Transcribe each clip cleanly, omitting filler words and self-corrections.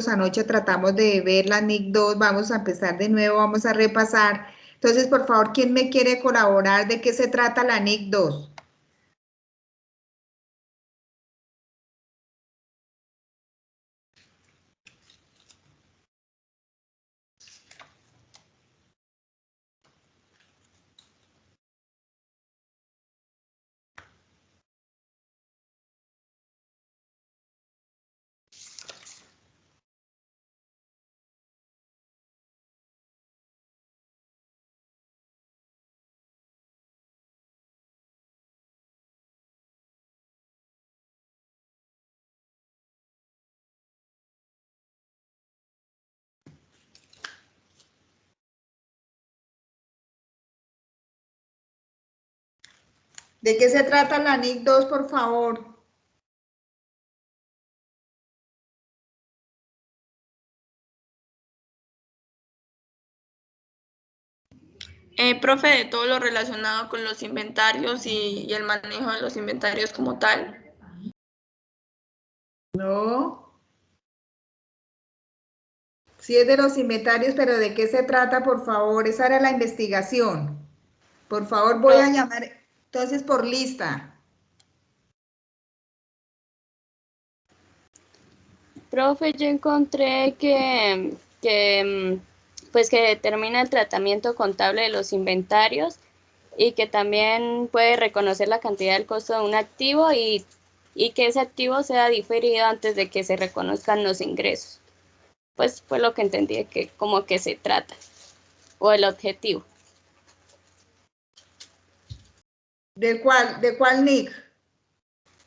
Anoche tratamos de ver la NIC 2, vamos a empezar de nuevo, vamos a repasar. Entonces, por favor, ¿quién me quiere colaborar? ¿De qué se trata la NIC 2? ¿De qué se trata la NIC 2, por favor? Profe, de todo lo relacionado con los inventarios y el manejo de los inventarios como tal. No. Sí es de los inventarios, pero ¿de qué se trata, por favor? Esa era la investigación. Por favor, voy a llamar entonces por lista. Profe, yo encontré pues que determina el tratamiento contable de los inventarios y que también puede reconocer la cantidad del costo de un activo y que ese activo sea diferido antes de que se reconozcan los ingresos. Pues fue lo que entendí que como que se trata, o el objetivo. ¿De cuál NIC?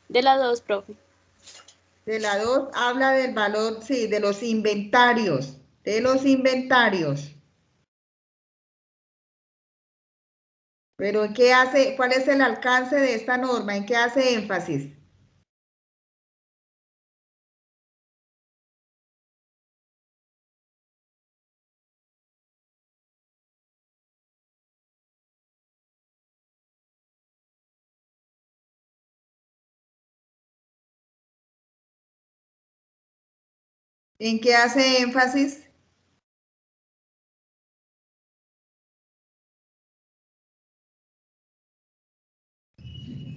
De la 2, profe. De la 2 habla del valor, sí, de los inventarios, Pero ¿en qué hace, cuál es el alcance de esta norma? ¿En qué hace énfasis? ¿En qué hace énfasis?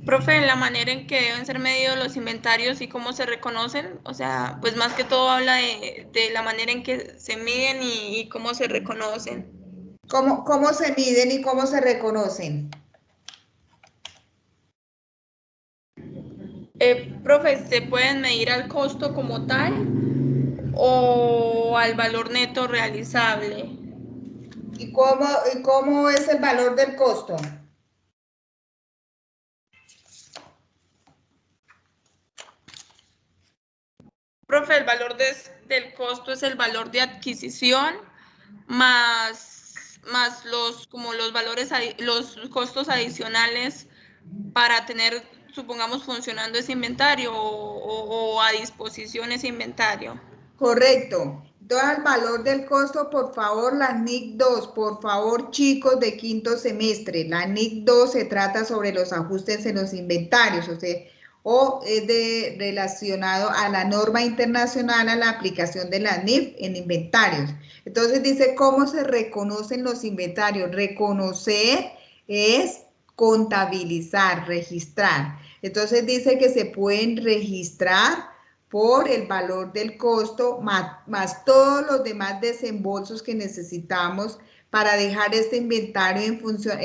Profe, la manera en que deben ser medidos los inventarios y cómo se reconocen, o sea, pues más que todo habla de la manera en que se miden y cómo se reconocen. ¿Cómo se miden y cómo se reconocen? Profe, ¿se pueden medir al costo como tal o al valor neto realizable? ¿Y cómo es el valor del costo? Profe, el valor del costo es el valor de adquisición más los valores, los costos adicionales para tener, supongamos, funcionando ese inventario o a disposición ese inventario. Correcto. Entonces, el valor del costo, por favor, la NIC 2, por favor, chicos de quinto semestre, la NIC 2 se trata sobre los ajustes en los inventarios, o es relacionado a la norma internacional, a la aplicación de la NIF en inventarios. Entonces dice, ¿cómo se reconocen los inventarios? Reconocer es contabilizar, registrar. Entonces dice que se pueden registrar por el valor del costo más todos los demás desembolsos que necesitamos para dejar este inventario en función,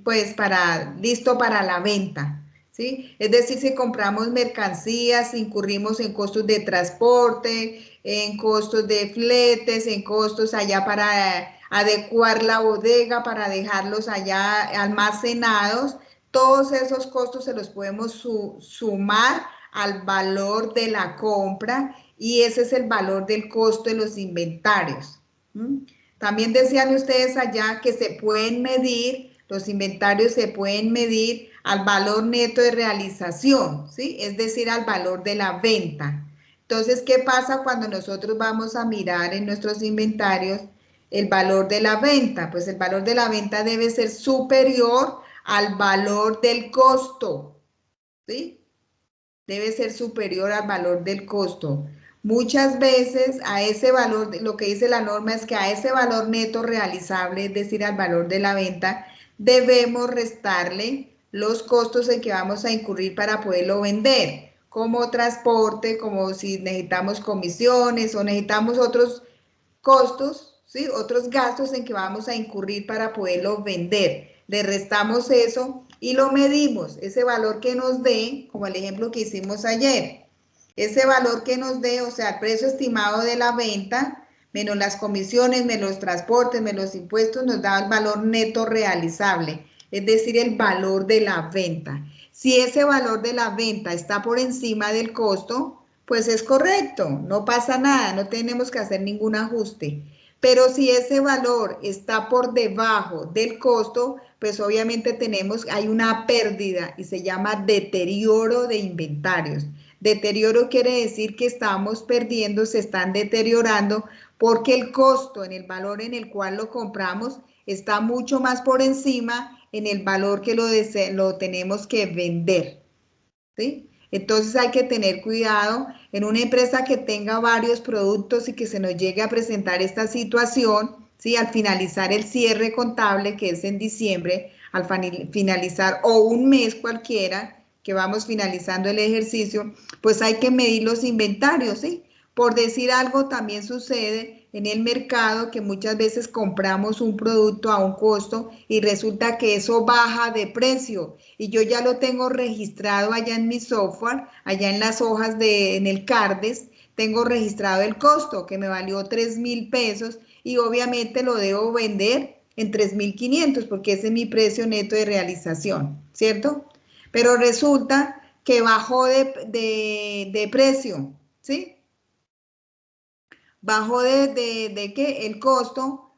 pues listo para la venta. ¿Sí? Es decir, si compramos mercancías, incurrimos en costos de transporte, en costos de fletes, en costos allá para adecuar la bodega, para dejarlos allá almacenados, todos esos costos se los podemos sumar al valor de la compra y ese es el valor del costo de los inventarios. También decían ustedes allá que se pueden medir, los inventarios se pueden medir al valor neto de realización, ¿sí? Es decir, al valor de la venta. Entonces, ¿qué pasa cuando nosotros vamos a mirar en nuestros inventarios el valor de la venta? Pues el valor de la venta debe ser superior al valor del costo, ¿sí? Debe ser superior al valor del costo. muchas veces a ese valor, lo que dice la norma es que a ese valor neto realizable, es decir, al valor de la venta, debemos restarle los costos en que vamos a incurrir para poderlo vender, como transporte, como si necesitamos comisiones o necesitamos otros costos, ¿sí? Otros gastos en que vamos a incurrir para poderlo vender. Le restamos eso y lo medimos, ese valor que nos dé, como el ejemplo que hicimos ayer. Ese valor que nos dé, o sea, el precio estimado de la venta, menos las comisiones, menos los transportes, menos los impuestos, nos da el valor neto realizable, es decir, el valor de la venta. Si ese valor de la venta está por encima del costo, pues es correcto, no pasa nada, no tenemos que hacer ningún ajuste. Pero si ese valor está por debajo del costo, pues obviamente hay una pérdida y se llama deterioro de inventarios. Deterioro quiere decir que estamos perdiendo, se están deteriorando porque el costo en el valor en el cual lo compramos está mucho más por encima en el valor que lo tenemos que vender, ¿sí? Entonces hay que tener cuidado en una empresa que tenga varios productos y que se nos llegue a presentar esta situación, ¿sí? Al finalizar el cierre contable, que es en diciembre, al finalizar o un mes cualquiera, que vamos finalizando el ejercicio, pues hay que medir los inventarios, ¿sí? Por decir algo, también sucede en el mercado que muchas veces compramos un producto a un costo y resulta que eso baja de precio y yo ya lo tengo registrado allá en mi software, allá en las hojas en el CARDES, tengo registrado el costo que me valió 3.000 pesos y obviamente lo debo vender en 3.500 porque ese es mi precio neto de realización, ¿cierto? Pero resulta que bajó de precio, ¿sí? Bajó de ¿qué? El costo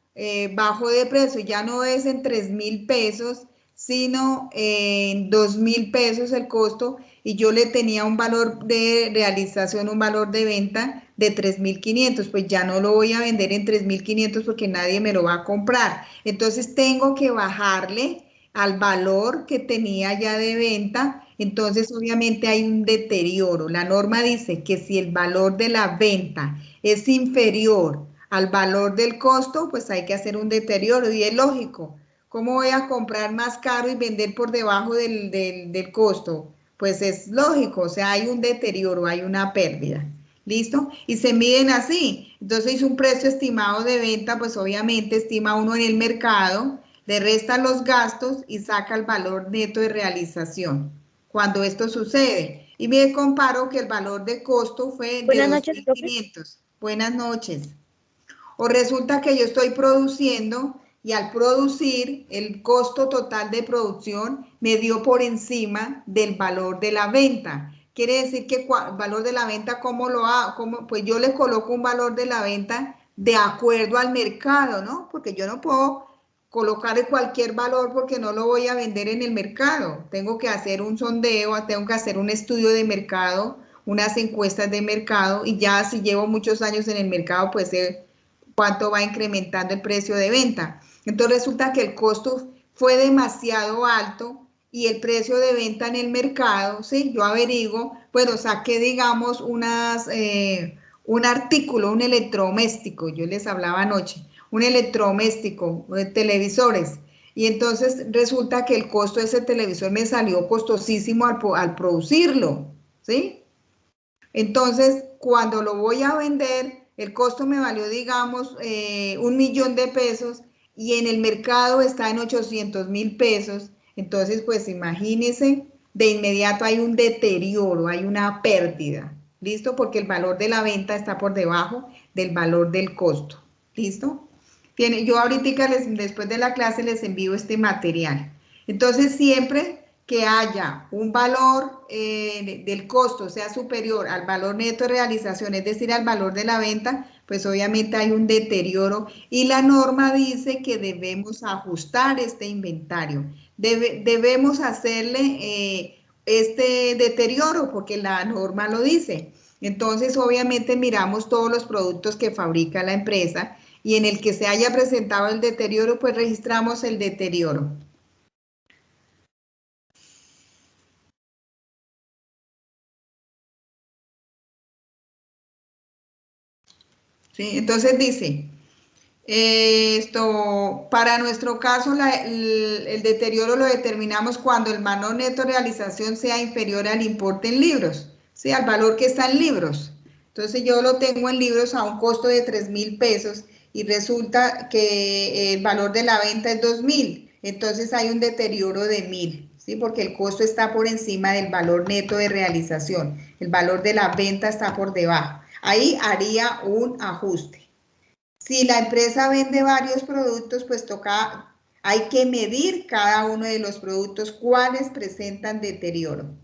bajó de precio, ya no es en 3.000 pesos, sino en 2.000 pesos el costo y yo le tenía un valor de realización, un valor de venta de 3.500, pues ya no lo voy a vender en 3.500 porque nadie me lo va a comprar. Entonces tengo que bajarle al valor que tenía ya de venta, entonces obviamente hay un deterioro. La norma dice que si el valor de la venta es inferior al valor del costo, pues hay que hacer un deterioro y es lógico. ¿Cómo voy a comprar más caro y vender por debajo del costo? Pues es lógico, o sea, hay un deterioro, hay una pérdida. ¿Listo? Y se miden así. Entonces es un precio estimado de venta, pues obviamente estima uno en el mercado, le resta los gastos y saca el valor neto de realización. Cuando esto sucede, y me comparo que el valor de costo fue de Buenas noches, profe. 2.500. Buenas noches. O resulta que yo estoy produciendo y al producir el costo total de producción me dio por encima del valor de la venta. Quiere decir que el valor de la venta, ¿cómo lo hago? Pues yo le coloco un valor de la venta de acuerdo al mercado, ¿no? Porque yo no puedo colocar cualquier valor porque no lo voy a vender en el mercado. Tengo que hacer un sondeo, tengo que hacer un estudio de mercado, unas encuestas de mercado y ya si llevo muchos años en el mercado, pues cuánto va incrementando el precio de venta. Entonces resulta que el costo fue demasiado alto y el precio de venta en el mercado, ¿sí? Yo averiguo, bueno, saqué, digamos, un artículo, un electrodoméstico, yo les hablaba anoche, un electrodoméstico, televisores, y entonces resulta que el costo de ese televisor me salió costosísimo al producirlo, ¿sí? Entonces, cuando lo voy a vender, el costo me valió, digamos, 1.000.000 de pesos y en el mercado está en 800.000 pesos. Entonces, pues imagínense, de inmediato hay un deterioro, hay una pérdida. ¿Listo? Porque el valor de la venta está por debajo del valor del costo. ¿Listo? Yo ahorita después de la clase les envío este material. Entonces, siempre que haya un valor del costo sea superior al valor neto de realización, es decir, al valor de la venta, pues obviamente hay un deterioro y la norma dice que debemos ajustar este inventario. Debemos hacerle este deterioro porque la norma lo dice. Entonces, obviamente miramos todos los productos que fabrica la empresa y en el que se haya presentado el deterioro, pues registramos el deterioro. ¿sí? Entonces dice, para nuestro caso, el deterioro lo determinamos cuando el valor neto de realización sea inferior al importe en libros, ¿sí? Al valor que está en libros. Entonces yo lo tengo en libros a un costo de 3.000 pesos y resulta que el valor de la venta es 2.000. Entonces hay un deterioro de 1.000, ¿sí? Porque el costo está por encima del valor neto de realización. El valor de la venta está por debajo. Ahí haría un ajuste. Si la empresa vende varios productos, pues hay que medir cada uno de los productos cuáles presentan deterioro.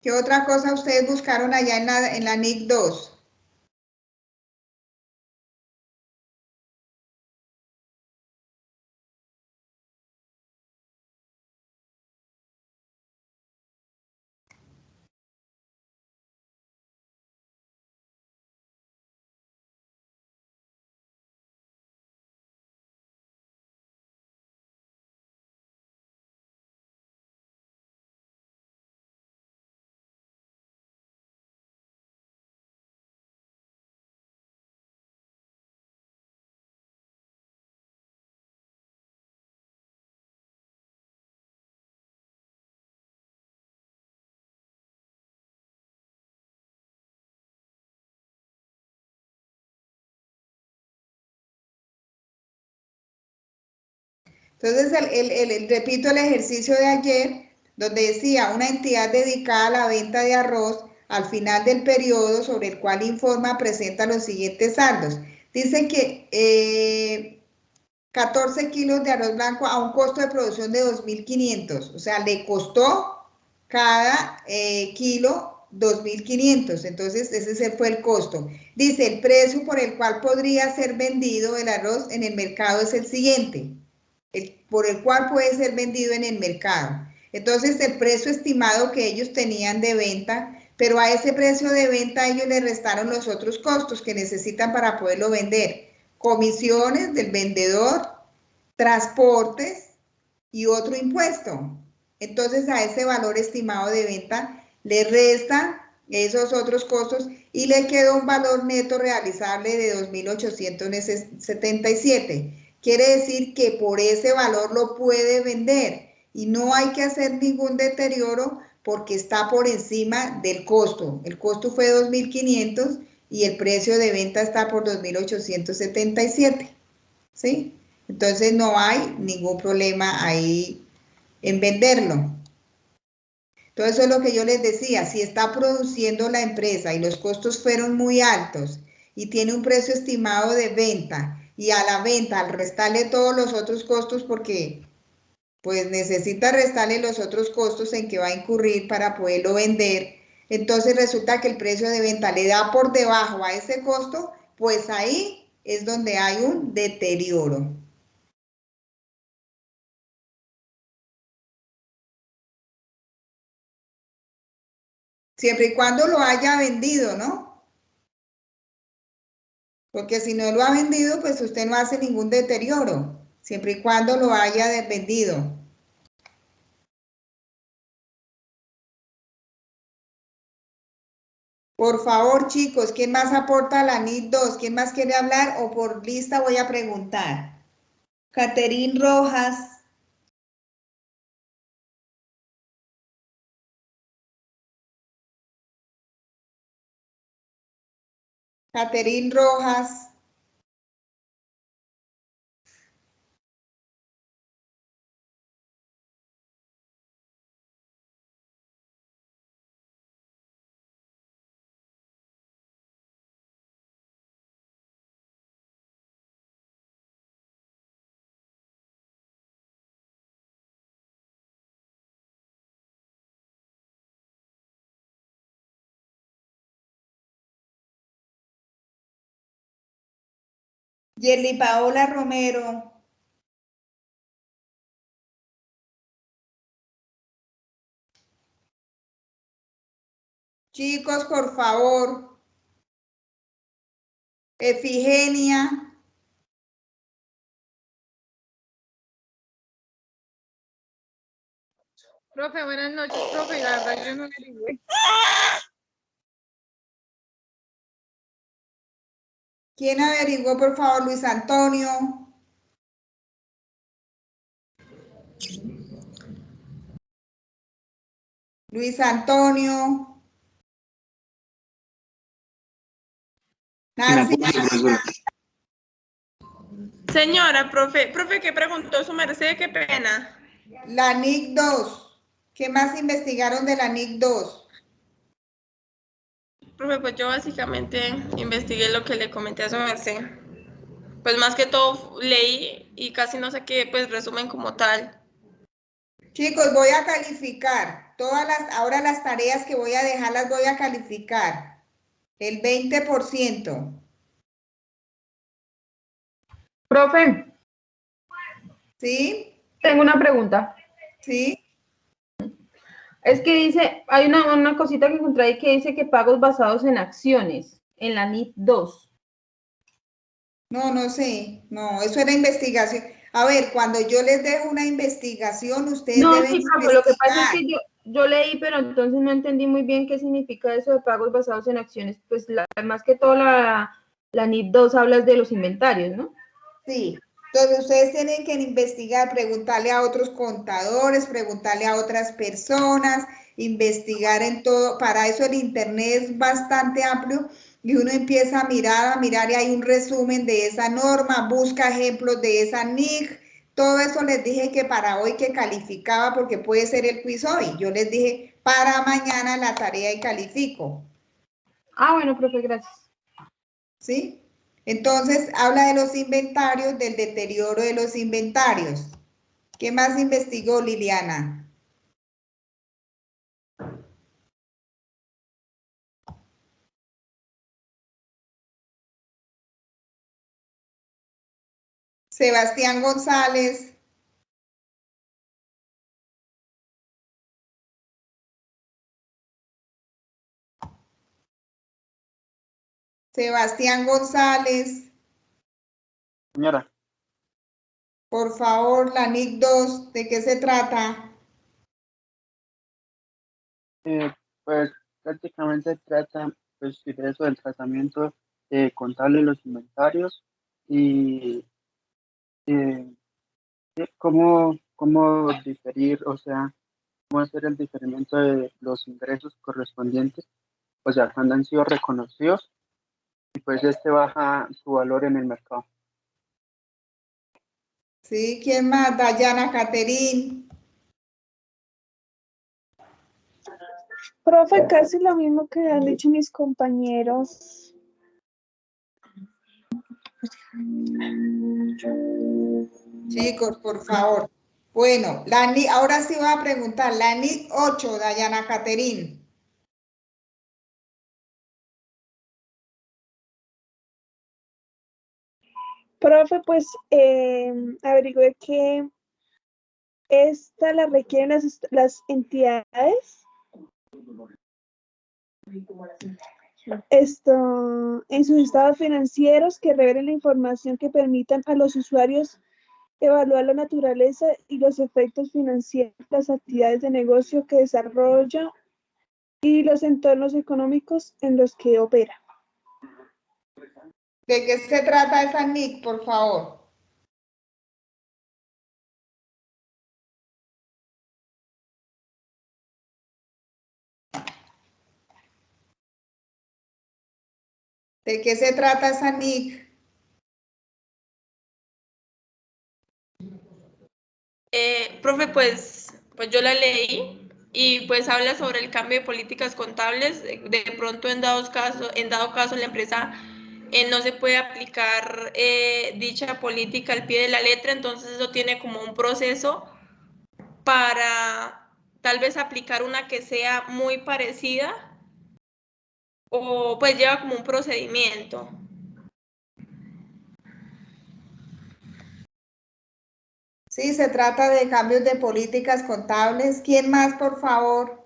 ¿Qué otra cosa ustedes buscaron allá en la NIC 2? Entonces, repito el ejercicio de ayer, donde decía una entidad dedicada a la venta de arroz al final del periodo sobre el cual informa presenta los siguientes saldos. Dicen que 14 kilos de arroz blanco a un costo de producción de 2.500, o sea, le costó cada kilo 2.500, entonces ese fue el costo. Dice, el precio por el cual podría ser vendido el arroz en el mercado es el siguiente, por el cual puede ser vendido en el mercado. Entonces, el precio estimado que ellos tenían de venta, pero a ese precio de venta ellos le restaron los otros costos que necesitan para poderlo vender. Comisiones del vendedor, transportes y otro impuesto. Entonces, a ese valor estimado de venta le restan esos otros costos y le quedó un valor neto realizable de 2.877. Quiere decir que por ese valor lo puede vender y no hay que hacer ningún deterioro porque está por encima del costo. El costo fue 2.500 y el precio de venta está por 2.877, ¿sí? Entonces no hay ningún problema ahí en venderlo. Entonces eso es lo que yo les decía, si está produciendo la empresa y los costos fueron muy altos y tiene un precio estimado de venta y a la venta al restarle todos los otros costos porque pues necesita restarle los otros costos en que va a incurrir para poderlo vender, entonces resulta que el precio de venta le da por debajo a ese costo, pues ahí es donde hay un deterioro. Siempre y cuando lo haya vendido, ¿no? Porque si no lo ha vendido, pues usted no hace ningún deterioro, siempre y cuando lo haya vendido. Por favor, chicos, ¿quién más aporta a la NIT 2? ¿Quién más quiere hablar? O por lista voy a preguntar. Caterín Rojas. Caterín Rojas. Yerly Paola Romero. Chicos, por favor. Efigenia. Profe, buenas noches, profe. La verdad yo no averigüé. ¿Quién averiguó, por favor? Luis Antonio. Luis Antonio. Nancy. Señora, profe, ¿qué preguntó su merced? Qué pena. La NIC 2. ¿Qué más investigaron de la NIC 2? Profe, pues yo básicamente investigué lo que le comenté a su merced. Pues más que todo leí y casi no sé qué, pues resumen como tal. Chicos, voy a calificar. Ahora las tareas que voy a dejar las voy a calificar. El 20%. Profe, ¿Sí? tengo una pregunta. ¿Sí? Es que dice, hay una cosita que encontré ahí que dice que pagos basados en acciones, en la NIT 2. No, no sé. No, eso era investigación. A ver, cuando yo les dejo una investigación, ustedes No, deben sí, profe, lo que pasa es investigar. que yo leí, pero entonces no entendí muy bien qué significa eso de pagos basados en acciones. Pues más que todo la NIT 2 habla de los inventarios, ¿no? Sí. Entonces ustedes tienen que investigar, preguntarle a otros contadores, preguntarle a otras personas, investigar en todo. Para eso el internet es bastante amplio y uno empieza a mirar y hay un resumen de esa norma, busca ejemplos de esa NIC. Todo eso les dije que para hoy que calificaba porque puede ser el quiz hoy. Yo les dije para mañana la tarea y califico. Ah, bueno, profe, gracias. ¿Sí? Entonces, habla de los inventarios, del deterioro de los inventarios. ¿Qué más investigó Liliana? Sebastián González. Sebastián González. Señora, Por favor, la NIC 2, ¿de qué se trata? pues prácticamente trata pues, de eso del tratamiento contable de los inventarios y cómo diferir, o sea, cómo hacer el diferimiento de los ingresos correspondientes, o sea, cuando han sido reconocidos y pues este baja su valor en el mercado. ¿Sí? ¿Quién más? Dayana Caterín. Profe, casi lo mismo que han dicho mis compañeros. Chicos, por favor. Bueno, ahora sí voy a preguntar. La NIC 8, Dayana Caterín. Profe, pues averigüé que esta la requieren las entidades. En sus estados financieros que revelen la información que permitan a los usuarios evaluar la naturaleza y los efectos financieros, las actividades de negocio que desarrolla y los entornos económicos en los que opera. ¿De qué se trata esa NIC, por favor? ¿De qué se trata esa NIC? Profe, pues yo la leí y pues habla sobre el cambio de políticas contables. De pronto en dado caso la empresa no se puede aplicar dicha política al pie de la letra, entonces eso tiene como un proceso para tal vez aplicar una que sea muy parecida o pues lleva como un procedimiento. Sí, se trata de cambios de políticas contables. ¿Quién más, por favor?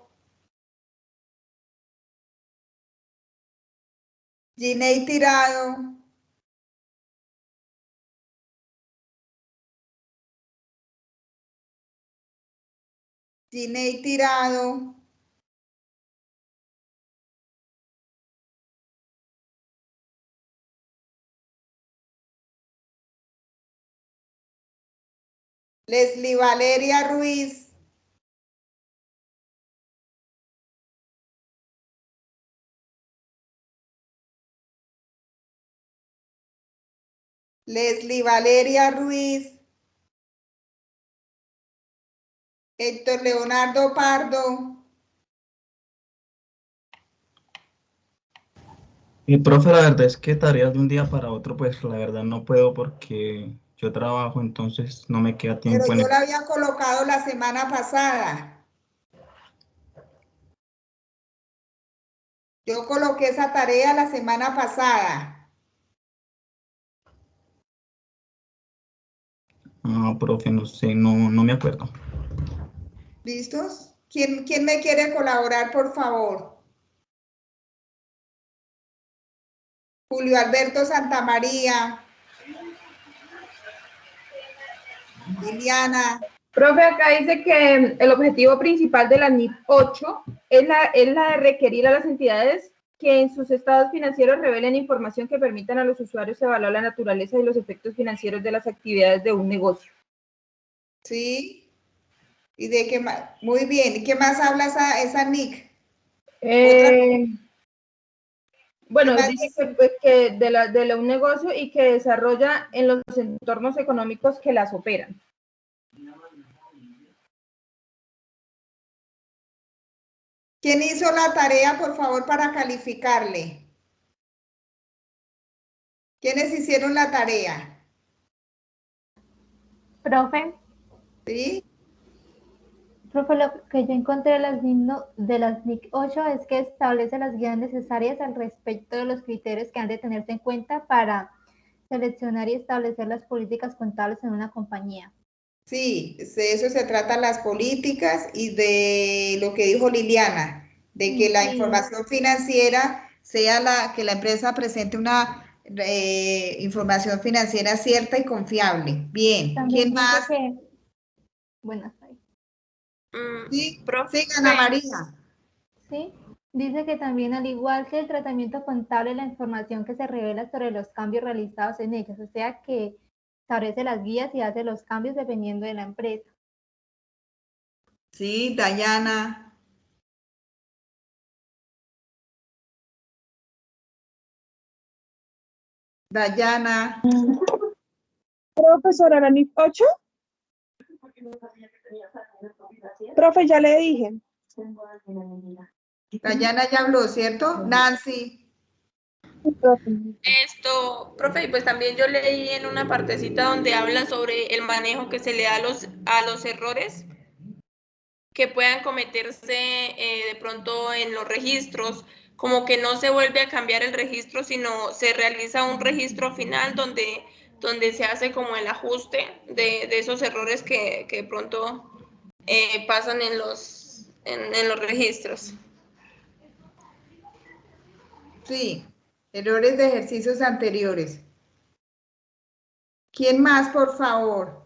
Ginei Tirado. Ginei Tirado. Leslie Valeria Ruiz. Leslie Valeria Ruiz. Héctor Leonardo Pardo. Y profe, la verdad es que tareas de un día para otro, pues la verdad no puedo porque yo trabajo, entonces no me queda Pero tiempo en yo la había colocado la semana pasada. Yo coloqué esa tarea la semana pasada. Ah, profe, no sé, no me acuerdo. ¿Listos? ¿Quién me quiere colaborar, por favor? Julio Alberto Santamaría. Liliana. Profe, acá dice que el objetivo principal de la NIP 8 es la de requerir a las entidades que en sus estados financieros revelen información que permitan a los usuarios evaluar la naturaleza y los efectos financieros de las actividades de un negocio. ¿Sí? ¿Y de qué más? Muy bien. ¿Y qué más habla esa NIC? Bueno, ¿Qué más dice dice? que de un negocio y que desarrolla en los entornos económicos que las operan. ¿Quién hizo la tarea, por favor, para calificarle? ¿Quiénes hicieron la tarea? Profe, ¿Sí? profe, lo que yo encontré de las NIC 8 es que establece las guías necesarias al respecto de los criterios que han de tenerse en cuenta para seleccionar y establecer las políticas contables en una compañía. Sí, de eso se tratan las políticas y de lo que dijo Liliana, de que la Sí, información financiera sea que la empresa presente una información financiera cierta y confiable. Bien, ¿quién también dice más? que, bueno, hasta ahí. Sí, Profe, sí, Ana María. Sí, dice que también al igual que el tratamiento contable, la información que se revela sobre los cambios realizados en ellas, o sea que establece las guías y hace los cambios dependiendo de la empresa. Sí, Dayana. Dayana. Profesora, la NIF 8. Profe, ya le dije. Dayana ya habló, ¿cierto? Nancy. profe, y pues también yo leí en una partecita donde habla sobre el manejo que se le da a los errores que puedan cometerse de pronto en los registros, como que no se vuelve a cambiar el registro, sino se realiza un registro final donde se hace como el ajuste de esos errores que de pronto pasan en los registros. Sí, errores de ejercicios anteriores. ¿Quién más, por favor?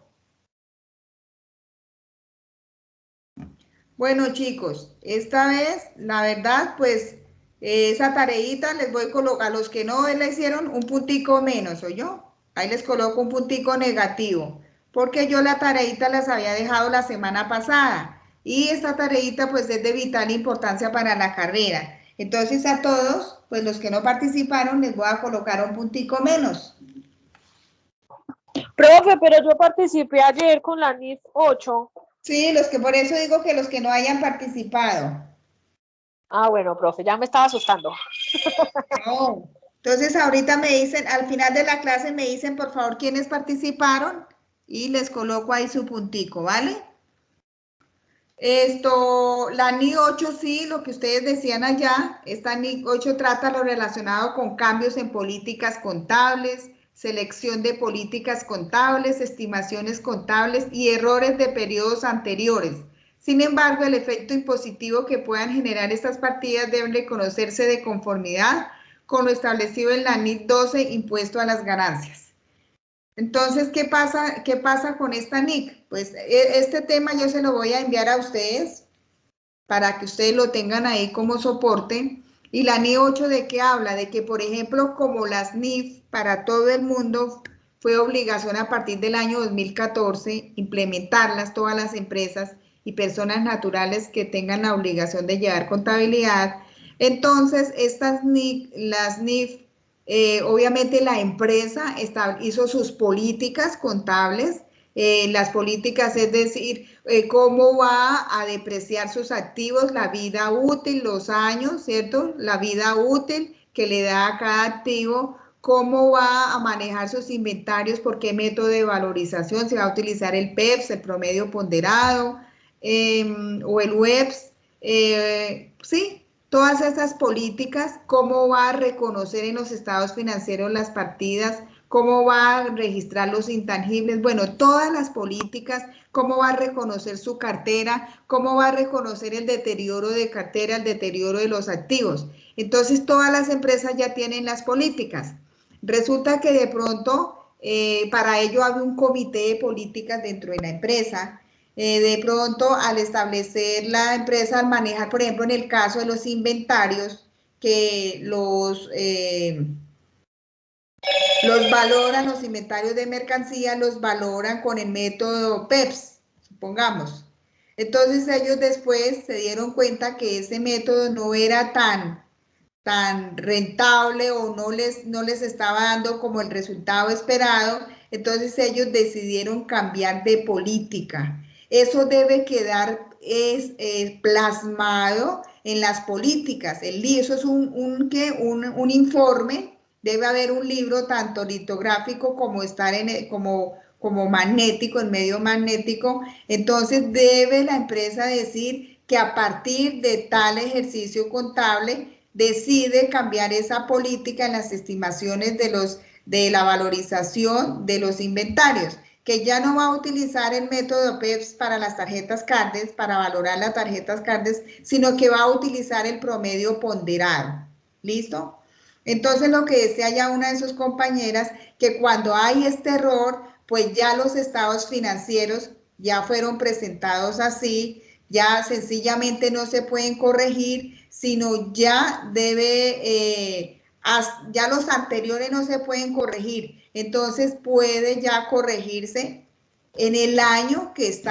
Bueno, chicos, esta vez, la verdad, pues, esa tareita les voy a colocar, a los que no la hicieron, un puntico menos, ¿oyó? Ahí les coloco un puntico negativo, porque yo la tareita las había dejado la semana pasada, y esta tareita, pues, es de vital importancia para la carrera. Entonces, a todos, pues, los que no participaron, les voy a colocar un puntico menos. Profe, pero yo participé ayer con la NIF 8. Sí, los que por eso digo que los que no hayan participado. Ah, bueno, profe, ya me estaba asustando. No. Entonces ahorita me dicen, al final de la clase me dicen por favor quiénes participaron y les coloco ahí su puntico, ¿vale? La NI 8 sí, lo que ustedes decían allá, esta NI 8 trata lo relacionado con cambios en políticas contables, selección de políticas contables, estimaciones contables y errores de periodos anteriores. Sin embargo, el efecto impositivo que puedan generar estas partidas deben reconocerse de conformidad con lo establecido en la NIC 12, impuesto a las ganancias. Entonces, ¿qué pasa con esta NIC? Pues este tema yo se lo voy a enviar a ustedes para que ustedes lo tengan ahí como soporte. Y la NIF 8 ¿de qué habla? De que, por ejemplo, como las NIF para todo el mundo fue obligación a partir del año 2014 implementarlas todas las empresas y personas naturales que tengan la obligación de llevar contabilidad. Entonces, las NIF, obviamente la empresa hizo sus políticas contables, las políticas, es decir, cómo va a depreciar sus activos, la vida útil, los años, ¿cierto? La vida útil que le da a cada activo, cómo va a manejar sus inventarios, por qué método de valorización, se va a utilizar el PEPS, el promedio ponderado, o el WEPS, sí, todas esas políticas, cómo va a reconocer en los estados financieros las partidas, cómo va a registrar los intangibles, bueno, todas las políticas, cómo va a reconocer su cartera, cómo va a reconocer el deterioro de cartera, el deterioro de los activos. Entonces, todas las empresas ya tienen las políticas. Resulta que de pronto, para ello hay un comité de políticas dentro de la empresa. De pronto, al establecer la empresa, al manejar, por ejemplo, en el caso de los inventarios, que los valoran, los inventarios de mercancía los valoran con el método PEPS, supongamos. Entonces ellos después se dieron cuenta que ese método no era tan rentable o no les estaba dando como el resultado esperado, entonces ellos decidieron cambiar de política. Eso debe quedar plasmado en las políticas. Eso es un informe. Debe haber un libro tanto litográfico como como magnético, en medio magnético. Entonces debe la empresa decir que a partir de tal ejercicio contable decide cambiar esa política en las estimaciones de la valorización de los inventarios, que ya no va a utilizar el método PEPS para las tarjetas CARDES, para valorar las tarjetas CARDES, sino que va a utilizar el promedio ponderado. ¿Listo? Entonces, lo que decía ya una de sus compañeras, que cuando hay este error, pues ya los estados financieros ya fueron presentados así, ya sencillamente no se pueden corregir, sino ya ya los anteriores no se pueden corregir. Entonces, puede ya corregirse en el año que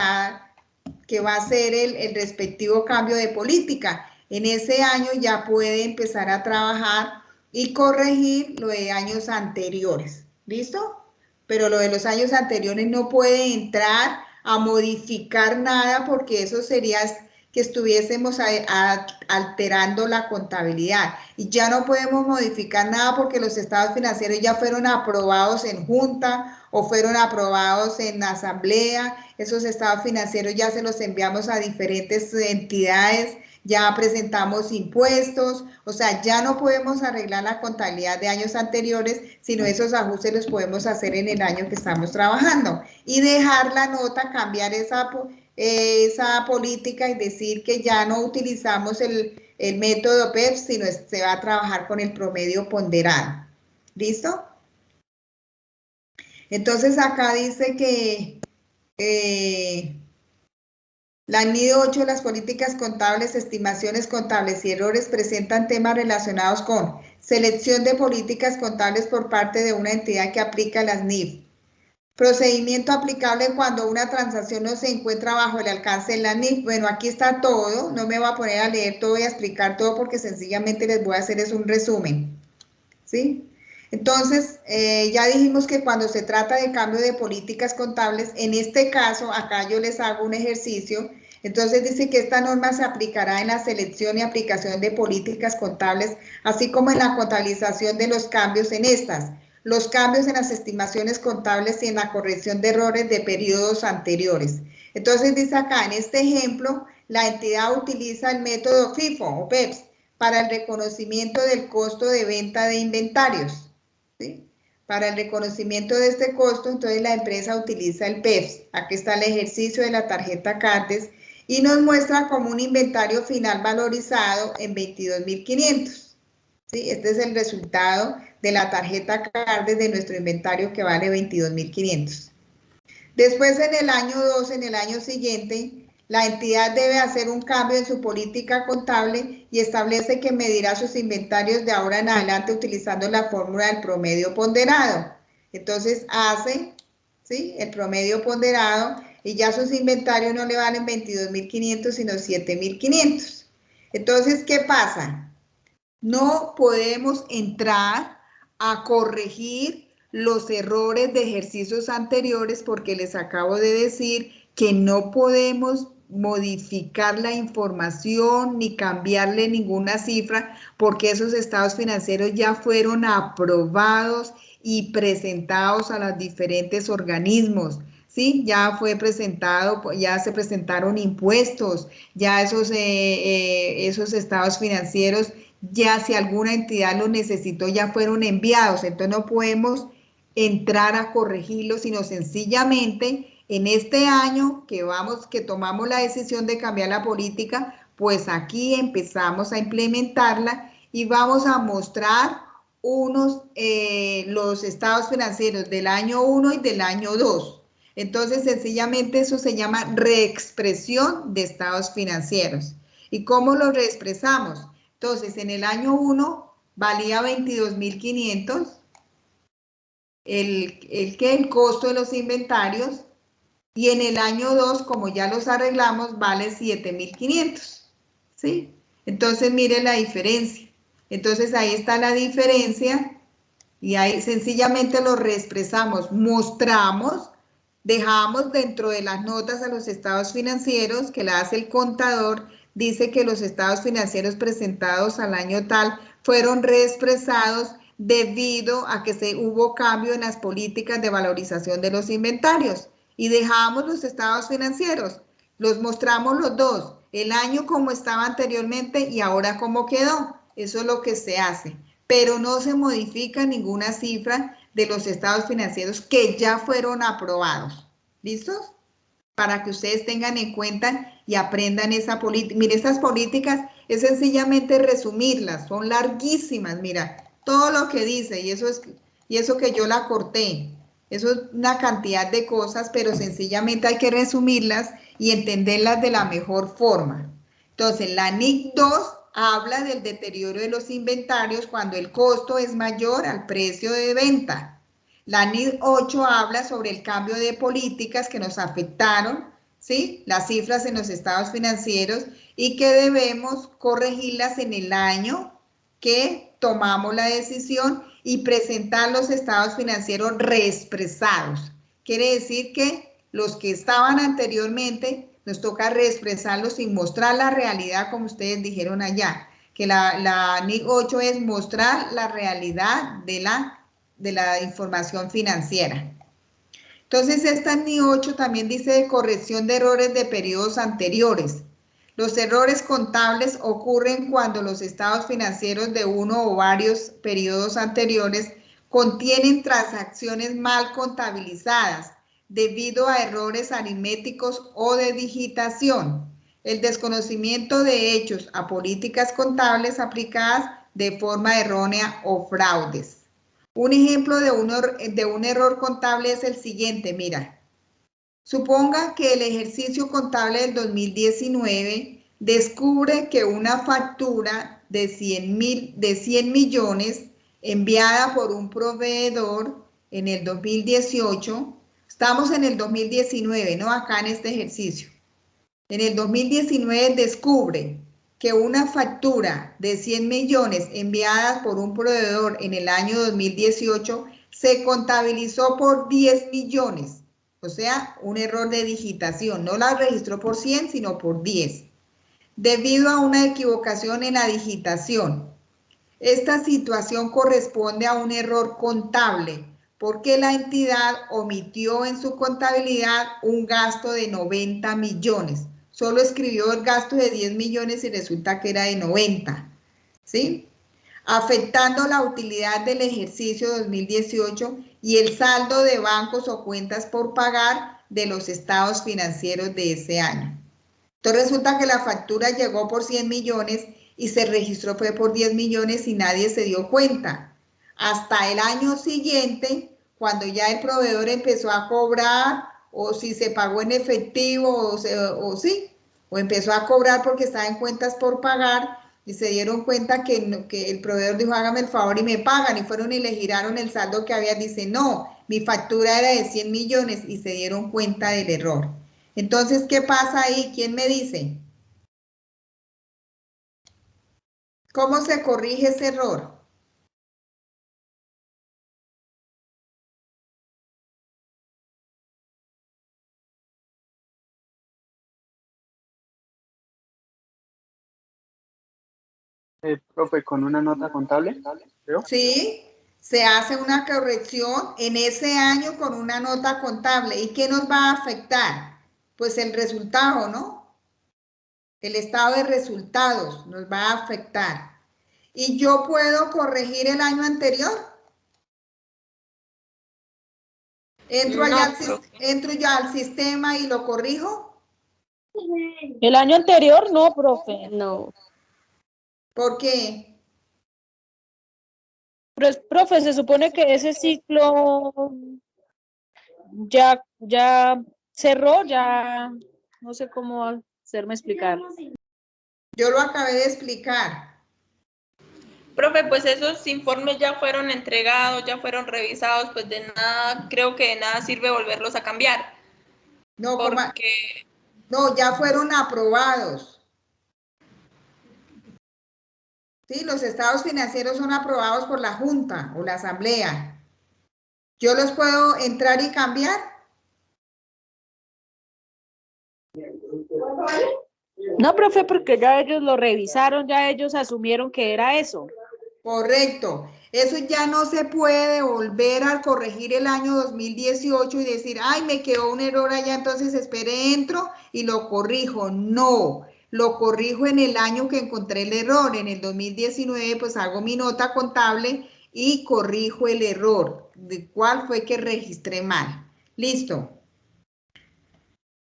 va a ser el respectivo cambio de política. En ese año ya puede empezar a trabajar y corregir lo de años anteriores. ¿Listo? Pero lo de los años anteriores no puede entrar a modificar nada, porque eso sería que estuviésemos alterando la contabilidad. Y ya no podemos modificar nada porque los estados financieros ya fueron aprobados en junta o fueron aprobados en asamblea. Esos estados financieros ya se los enviamos a diferentes entidades, ya presentamos impuestos, o sea, ya no podemos arreglar la contabilidad de años anteriores, sino esos ajustes los podemos hacer en el año que estamos trabajando y dejar la nota, cambiar esa política y decir que ya no utilizamos el método PEPS, sino se va a trabajar con el promedio ponderado. ¿Listo? Entonces acá dice que la NID 8, las políticas contables, estimaciones contables y errores presentan temas relacionados con selección de políticas contables por parte de una entidad que aplica las NIF. Procedimiento aplicable cuando una transacción no se encuentra bajo el alcance de la NIF. Bueno, aquí está todo. No me voy a poner a leer todo y a explicar todo porque sencillamente les voy a hacer un resumen. ¿Sí? Entonces, ya dijimos que cuando se trata de cambio de políticas contables, en este caso, acá yo les hago un ejercicio. Entonces dice que esta norma se aplicará en la selección y aplicación de políticas contables, así como en la contabilización de los cambios en estas, los cambios en las estimaciones contables y en la corrección de errores de periodos anteriores. Entonces dice acá, en este ejemplo, la entidad utiliza el método FIFO o PEPS para el reconocimiento del costo de venta de inventarios. ¿Sí? Para el reconocimiento de este costo, entonces la empresa utiliza el PEPS. Aquí está el ejercicio de la tarjeta CARDES y nos muestra como un inventario final valorizado en 22.500. ¿sí? Este es el resultado de la tarjeta Cardes de nuestro inventario que vale 22.500. Después, en el año 2, en el año siguiente, la entidad debe hacer un cambio en su política contable y establece que medirá sus inventarios de ahora en adelante utilizando la fórmula del promedio ponderado. Entonces hace, ¿sí?, el promedio ponderado y ya sus inventarios no le valen 22.500 sino 7.500. Entonces, ¿qué pasa? No podemos entrar a corregir los errores de ejercicios anteriores porque les acabo de decir que no podemos modificar la información ni cambiarle ninguna cifra porque esos estados financieros ya fueron aprobados y presentados a los diferentes organismos. Sí, ya fue presentado, ya se presentaron impuestos, ya esos estados financieros, ya si alguna entidad los necesitó, ya fueron enviados. Entonces no podemos entrar a corregirlos, sino sencillamente en este año que tomamos la decisión de cambiar la política, pues aquí empezamos a implementarla y vamos a mostrar los estados financieros del año 1 y del año 2. Entonces, sencillamente eso se llama reexpresión de estados financieros. ¿Y cómo lo reexpresamos? Entonces, en el año 1 valía 22.500 el costo de los inventarios, y en el año 2, como ya los arreglamos, vale 7.500, ¿sí? Entonces, mire la diferencia. Entonces, ahí está la diferencia y ahí sencillamente lo reexpresamos, mostramos, dejamos dentro de las notas a los estados financieros que la hace el contador, dice que los estados financieros presentados al año tal fueron reexpresados debido a que hubo cambio en las políticas de valorización de los inventarios. Y dejamos los estados financieros, los mostramos los dos, el año como estaba anteriormente y ahora como quedó. Eso es lo que se hace, pero no se modifica ninguna cifra de los estados financieros que ya fueron aprobados. ¿Listos? Para que ustedes tengan en cuenta y aprendan esa política. Mire, estas políticas es sencillamente resumirlas, son larguísimas, mira, todo lo que dice, y eso que yo la corté. Eso es una cantidad de cosas, pero sencillamente hay que resumirlas y entenderlas de la mejor forma. Entonces, la NIC 2 habla del deterioro de los inventarios cuando el costo es mayor al precio de venta. La NIC 8 habla sobre el cambio de políticas que nos afectaron, ¿sí?, las cifras en los estados financieros y que debemos corregirlas en el año que tomamos la decisión y presentar los estados financieros reexpresados. Quiere decir que los que estaban anteriormente nos toca reexpresarlos y mostrar la realidad, como ustedes dijeron allá, que la NIC 8 es mostrar la realidad de la información financiera. Entonces, esta NIC 8 también dice de corrección de errores de periodos anteriores. Los errores contables ocurren cuando los estados financieros de uno o varios periodos anteriores contienen transacciones mal contabilizadas debido a errores aritméticos o de digitación, el desconocimiento de hechos a políticas contables aplicadas de forma errónea o fraudes. Un ejemplo de un error contable es el siguiente, mira. Suponga que el ejercicio contable del 2019 descubre que una factura de 100 millones enviada por un proveedor en el 2018, estamos en el 2019, ¿no? Acá en este ejercicio. En el 2019 descubre que una factura de 100 millones enviada por un proveedor en el año 2018 se contabilizó por 10 millones. O sea, un error de digitación. No la registró por 100, sino por 10. Debido a una equivocación en la digitación. Esta situación corresponde a un error contable, porque la entidad omitió en su contabilidad un gasto de 90 millones. Solo escribió el gasto de 10 millones y resulta que era de 90. ¿Sí? Afectando la utilidad del ejercicio 2018 y el saldo de bancos o cuentas por pagar de los estados financieros de ese año. Entonces resulta que la factura llegó por 100 millones y se registró fue por 10 millones y nadie se dio cuenta. Hasta el año siguiente, cuando ya el proveedor empezó a cobrar, o si se pagó en efectivo, o empezó a cobrar porque estaba en cuentas por pagar, y se dieron cuenta que el proveedor dijo, hágame el favor y me pagan, y fueron y le giraron el saldo que había, dice, no, mi factura era de 100 millones, y se dieron cuenta del error. Entonces, ¿qué pasa ahí? ¿Quién me dice? ¿Cómo se corrige ese error? Profe, con una nota contable, creo. Sí, se hace una corrección en ese año con una nota contable. ¿Y qué nos va a afectar? Pues el resultado, ¿no? El estado de resultados nos va a afectar. ¿Y yo puedo corregir el año anterior? ¿Entro ya al sistema y lo corrijo? El año anterior no, profe. No. ¿Por qué? Pues, profe, se supone que ese ciclo ya cerró, ya no sé cómo hacerme explicar. Yo lo acabé de explicar. Profe, pues esos informes ya fueron entregados, ya fueron revisados, pues de nada, creo que de nada sirve volverlos a cambiar. No, porque... no, ya fueron aprobados. Sí, los estados financieros son aprobados por la Junta o la Asamblea. ¿Yo los puedo entrar y cambiar? No, profe, porque ya ellos lo revisaron, ya ellos asumieron que era eso. Correcto. Eso ya no se puede volver a corregir el año 2018 y decir, ay, me quedó un error allá, entonces espere, entro y lo corrijo. No, lo corrijo en el año que encontré el error. En el 2019, pues hago mi nota contable y corrijo el error de cuál fue que registré mal. Listo.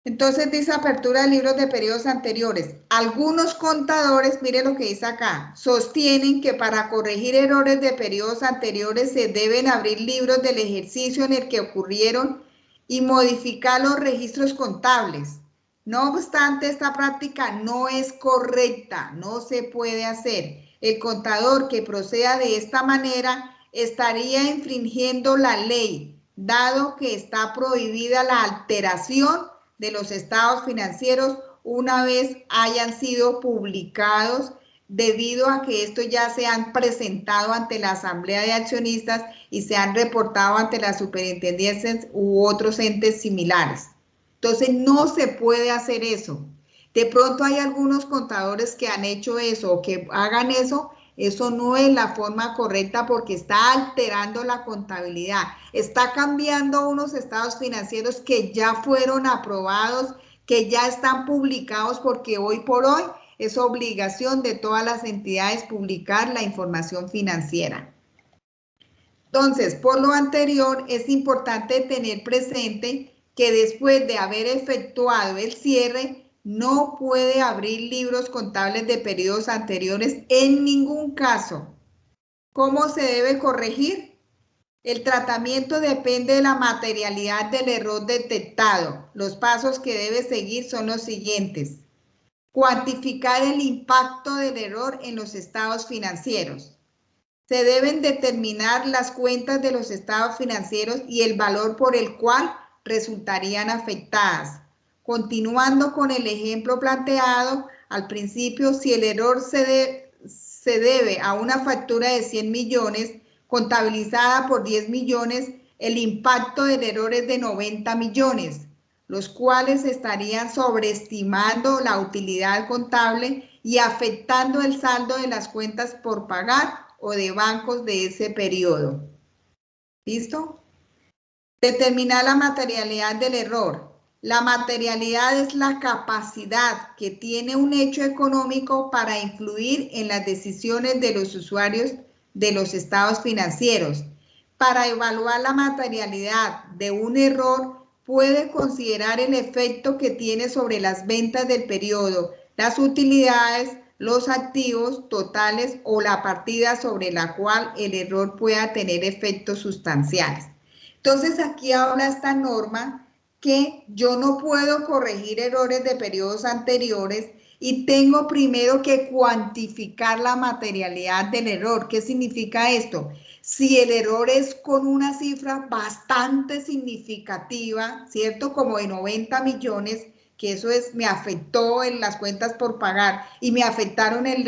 Entonces dice apertura de libros de periodos anteriores. Algunos contadores, mire lo que dice acá, sostienen que para corregir errores de periodos anteriores se deben abrir libros del ejercicio en el que ocurrieron y modificar los registros contables. No obstante, esta práctica no es correcta, no se puede hacer. El contador que proceda de esta manera estaría infringiendo la ley, dado que está prohibida la alteración de los estados financieros una vez hayan sido publicados, debido a que estos ya se han presentado ante la Asamblea de Accionistas y se han reportado ante las superintendencias u otros entes similares. Entonces no se puede hacer eso. De pronto hay algunos contadores que han hecho eso o que hagan eso. Eso no es la forma correcta porque está alterando la contabilidad, está cambiando unos estados financieros que ya fueron aprobados, que ya están publicados, porque hoy por hoy es obligación de todas las entidades publicar la información financiera. Entonces, por lo anterior, es importante tener presente que después de haber efectuado el cierre, no puede abrir libros contables de periodos anteriores en ningún caso. ¿Cómo se debe corregir? El tratamiento depende de la materialidad del error detectado. Los pasos que debe seguir son los siguientes. Cuantificar el impacto del error en los estados financieros. Se deben determinar las cuentas de los estados financieros y el valor por el cual resultarían afectadas. Continuando con el ejemplo planteado al principio, si el error se debe a una factura de 100 millones contabilizada por 10 millones, el impacto del error es de 90 millones, los cuales estarían sobreestimando la utilidad contable y afectando el saldo de las cuentas por pagar o de bancos de ese periodo. ¿Listo? Determinar la materialidad del error. La materialidad es la capacidad que tiene un hecho económico para influir en las decisiones de los usuarios de los estados financieros. Para evaluar la materialidad de un error, puede considerar el efecto que tiene sobre las ventas del periodo, las utilidades, los activos totales o la partida sobre la cual el error pueda tener efectos sustanciales. Entonces aquí habla esta norma que yo no puedo corregir errores de periodos anteriores y tengo primero que cuantificar la materialidad del error. ¿Qué significa esto? Si el error es con una cifra bastante significativa, ¿cierto? Como de 90 millones, que eso me afectó en las cuentas por pagar y me afectaron el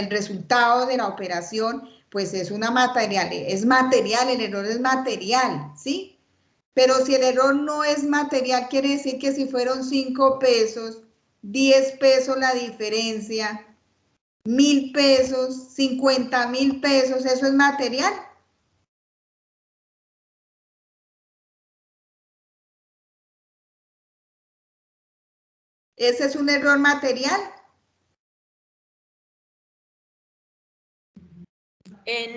resultado de la operación, pues es material, el error es material, ¿sí? Pero si el error no es material, quiere decir que si fueron 5 pesos, 10 pesos la diferencia, 1.000 pesos, 50.000 pesos, ¿eso es material? ¿Ese es un error material?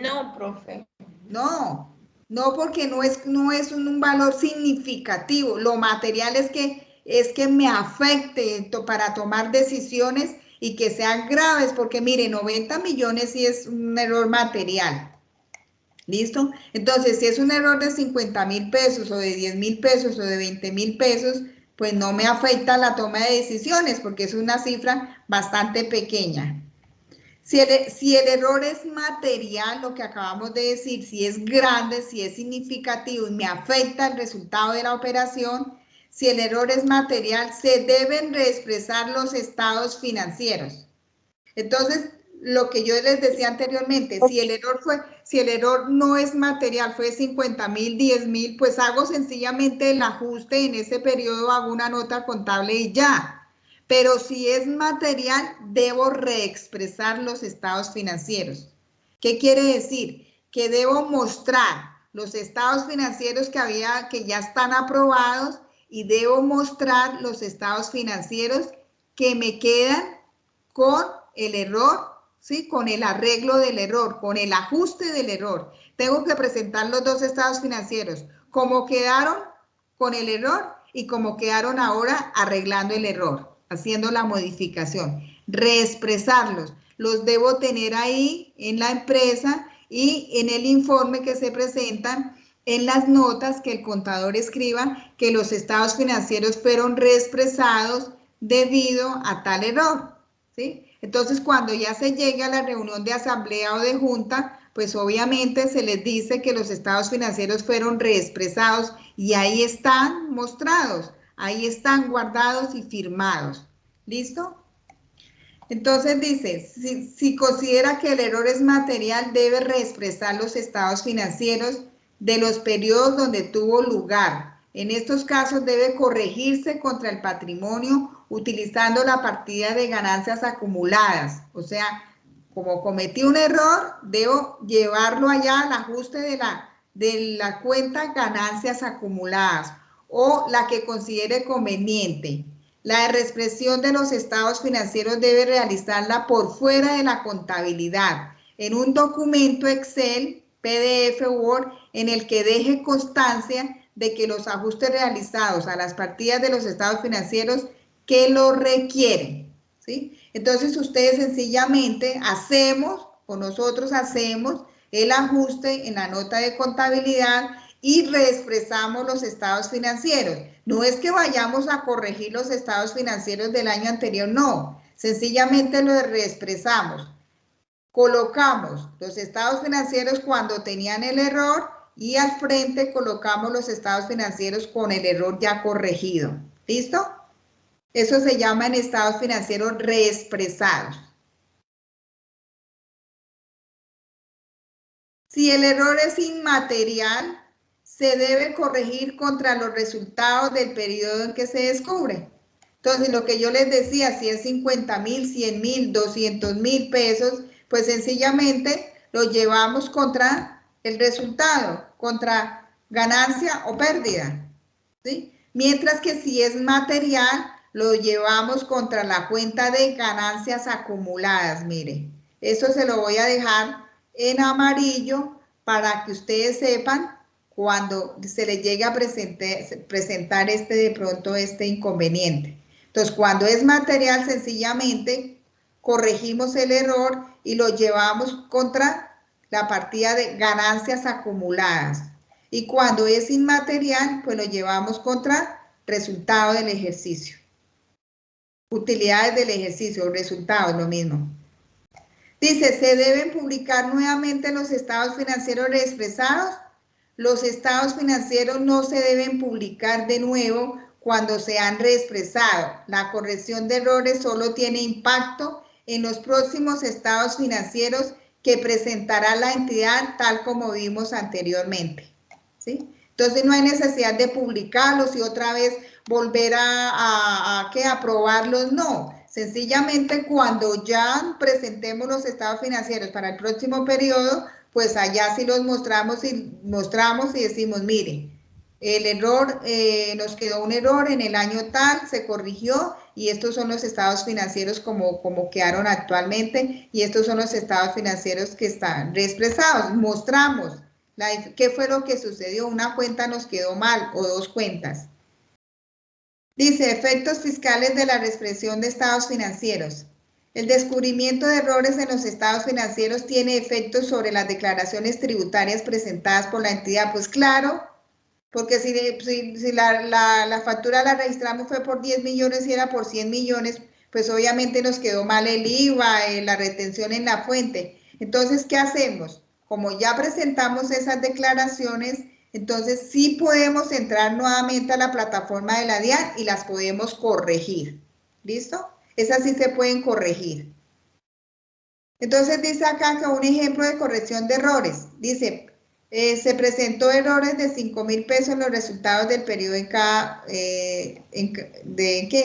No, profe. No, porque no es un valor significativo. Lo material es que me afecte para tomar decisiones y que sean graves, porque mire, 90 millones sí es un error material. ¿Listo? Entonces, si es un error de 50.000 pesos o de 10.000 pesos o de 20.000 pesos, pues no me afecta la toma de decisiones porque es una cifra bastante pequeña. Si el error es material, lo que acabamos de decir, si es grande, si es significativo y me afecta el resultado de la operación, si el error es material, se deben reexpresar los estados financieros. Entonces, lo que yo les decía anteriormente, si el error no es material, fue 50.000, 10.000, pues hago sencillamente el ajuste en ese periodo, hago una nota contable y ya. Pero si es material, debo reexpresar los estados financieros. ¿Qué quiere decir? Que debo mostrar los estados financieros que ya están aprobados y debo mostrar los estados financieros que me quedan con el error, ¿sí? Con el arreglo del error, con el ajuste del error. Tengo que presentar los dos estados financieros, cómo quedaron con el error y cómo quedaron ahora arreglando el error, haciendo la modificación. Reexpresarlos, los debo tener ahí en la empresa y en el informe que se presentan, en las notas que el contador escriba que los estados financieros fueron reexpresados debido a tal error, ¿sí? Entonces, cuando ya se llegue a la reunión de asamblea o de junta, pues obviamente se les dice que los estados financieros fueron reexpresados y ahí están mostrados, ahí están guardados y firmados. ¿Listo? Entonces dice, si considera que el error es material, debe reexpresar los estados financieros de los periodos donde tuvo lugar. En estos casos debe corregirse contra el patrimonio utilizando la partida de ganancias acumuladas. O sea, como cometí un error, debo llevarlo allá al ajuste de la cuenta ganancias acumuladas o la que considere conveniente. La reexpresión de los estados financieros debe realizarla por fuera de la contabilidad, en un documento Excel, PDF, Word, en el que deje constancia de que los ajustes realizados a las partidas de los estados financieros que lo requieren, ¿sí? Entonces ustedes sencillamente nosotros hacemos el ajuste en la nota de contabilidad y reexpresamos los estados financieros. No es que vayamos a corregir los estados financieros del año anterior, no. Sencillamente los reexpresamos. Colocamos los estados financieros cuando tenían el error y al frente colocamos los estados financieros con el error ya corregido. ¿Listo? Eso se llama en estados financieros reexpresados. Si el error es inmaterial, se debe corregir contra los resultados del periodo en que se descubre. Entonces, lo que yo les decía, si es 50.000, 100.000, 200.000 pesos, pues sencillamente lo llevamos contra el resultado, contra ganancia o pérdida, ¿sí? Mientras que si es material, lo llevamos contra la cuenta de ganancias acumuladas, mire. Eso se lo voy a dejar en amarillo para que ustedes sepan cuando se les llegue a presentar de pronto este inconveniente. Entonces, cuando es material, sencillamente corregimos el error y lo llevamos contra la partida de ganancias acumuladas. Y cuando es inmaterial, pues lo llevamos contra resultado del ejercicio. Utilidades del ejercicio, resultados, lo mismo. Dice, ¿se deben publicar nuevamente los estados financieros reexpresados? Los estados financieros no se deben publicar de nuevo cuando se han reexpresado. La corrección de errores solo tiene impacto en los próximos estados financieros que presentará la entidad tal como vimos anteriormente. ¿Sí? Entonces no hay necesidad de publicarlos y otra vez volver a aprobarlos, no. Sencillamente cuando ya presentemos los estados financieros para el próximo periodo, pues allá sí los mostramos y decimos, mire, el error, nos quedó un error en el año tal, se corrigió y estos son los estados financieros como quedaron actualmente y estos son los estados financieros que están reexpresados. Mostramos qué fue lo que sucedió, una cuenta nos quedó mal o dos cuentas. Dice, efectos fiscales de la reexpresión de estados financieros. El descubrimiento de errores en los estados financieros tiene efectos sobre las declaraciones tributarias presentadas por la entidad. Pues claro, porque si la factura la registramos fue por 10 millones y era por 100 millones, pues obviamente nos quedó mal el IVA, la retención en la fuente. Entonces, ¿qué hacemos? Como ya presentamos esas declaraciones, entonces sí podemos entrar nuevamente a la plataforma de la DIAN y las podemos corregir. ¿Listo? Esas sí se pueden corregir. Entonces dice acá que un ejemplo de corrección de errores. Dice, se presentó errores de 5,000 pesos en los resultados del periodo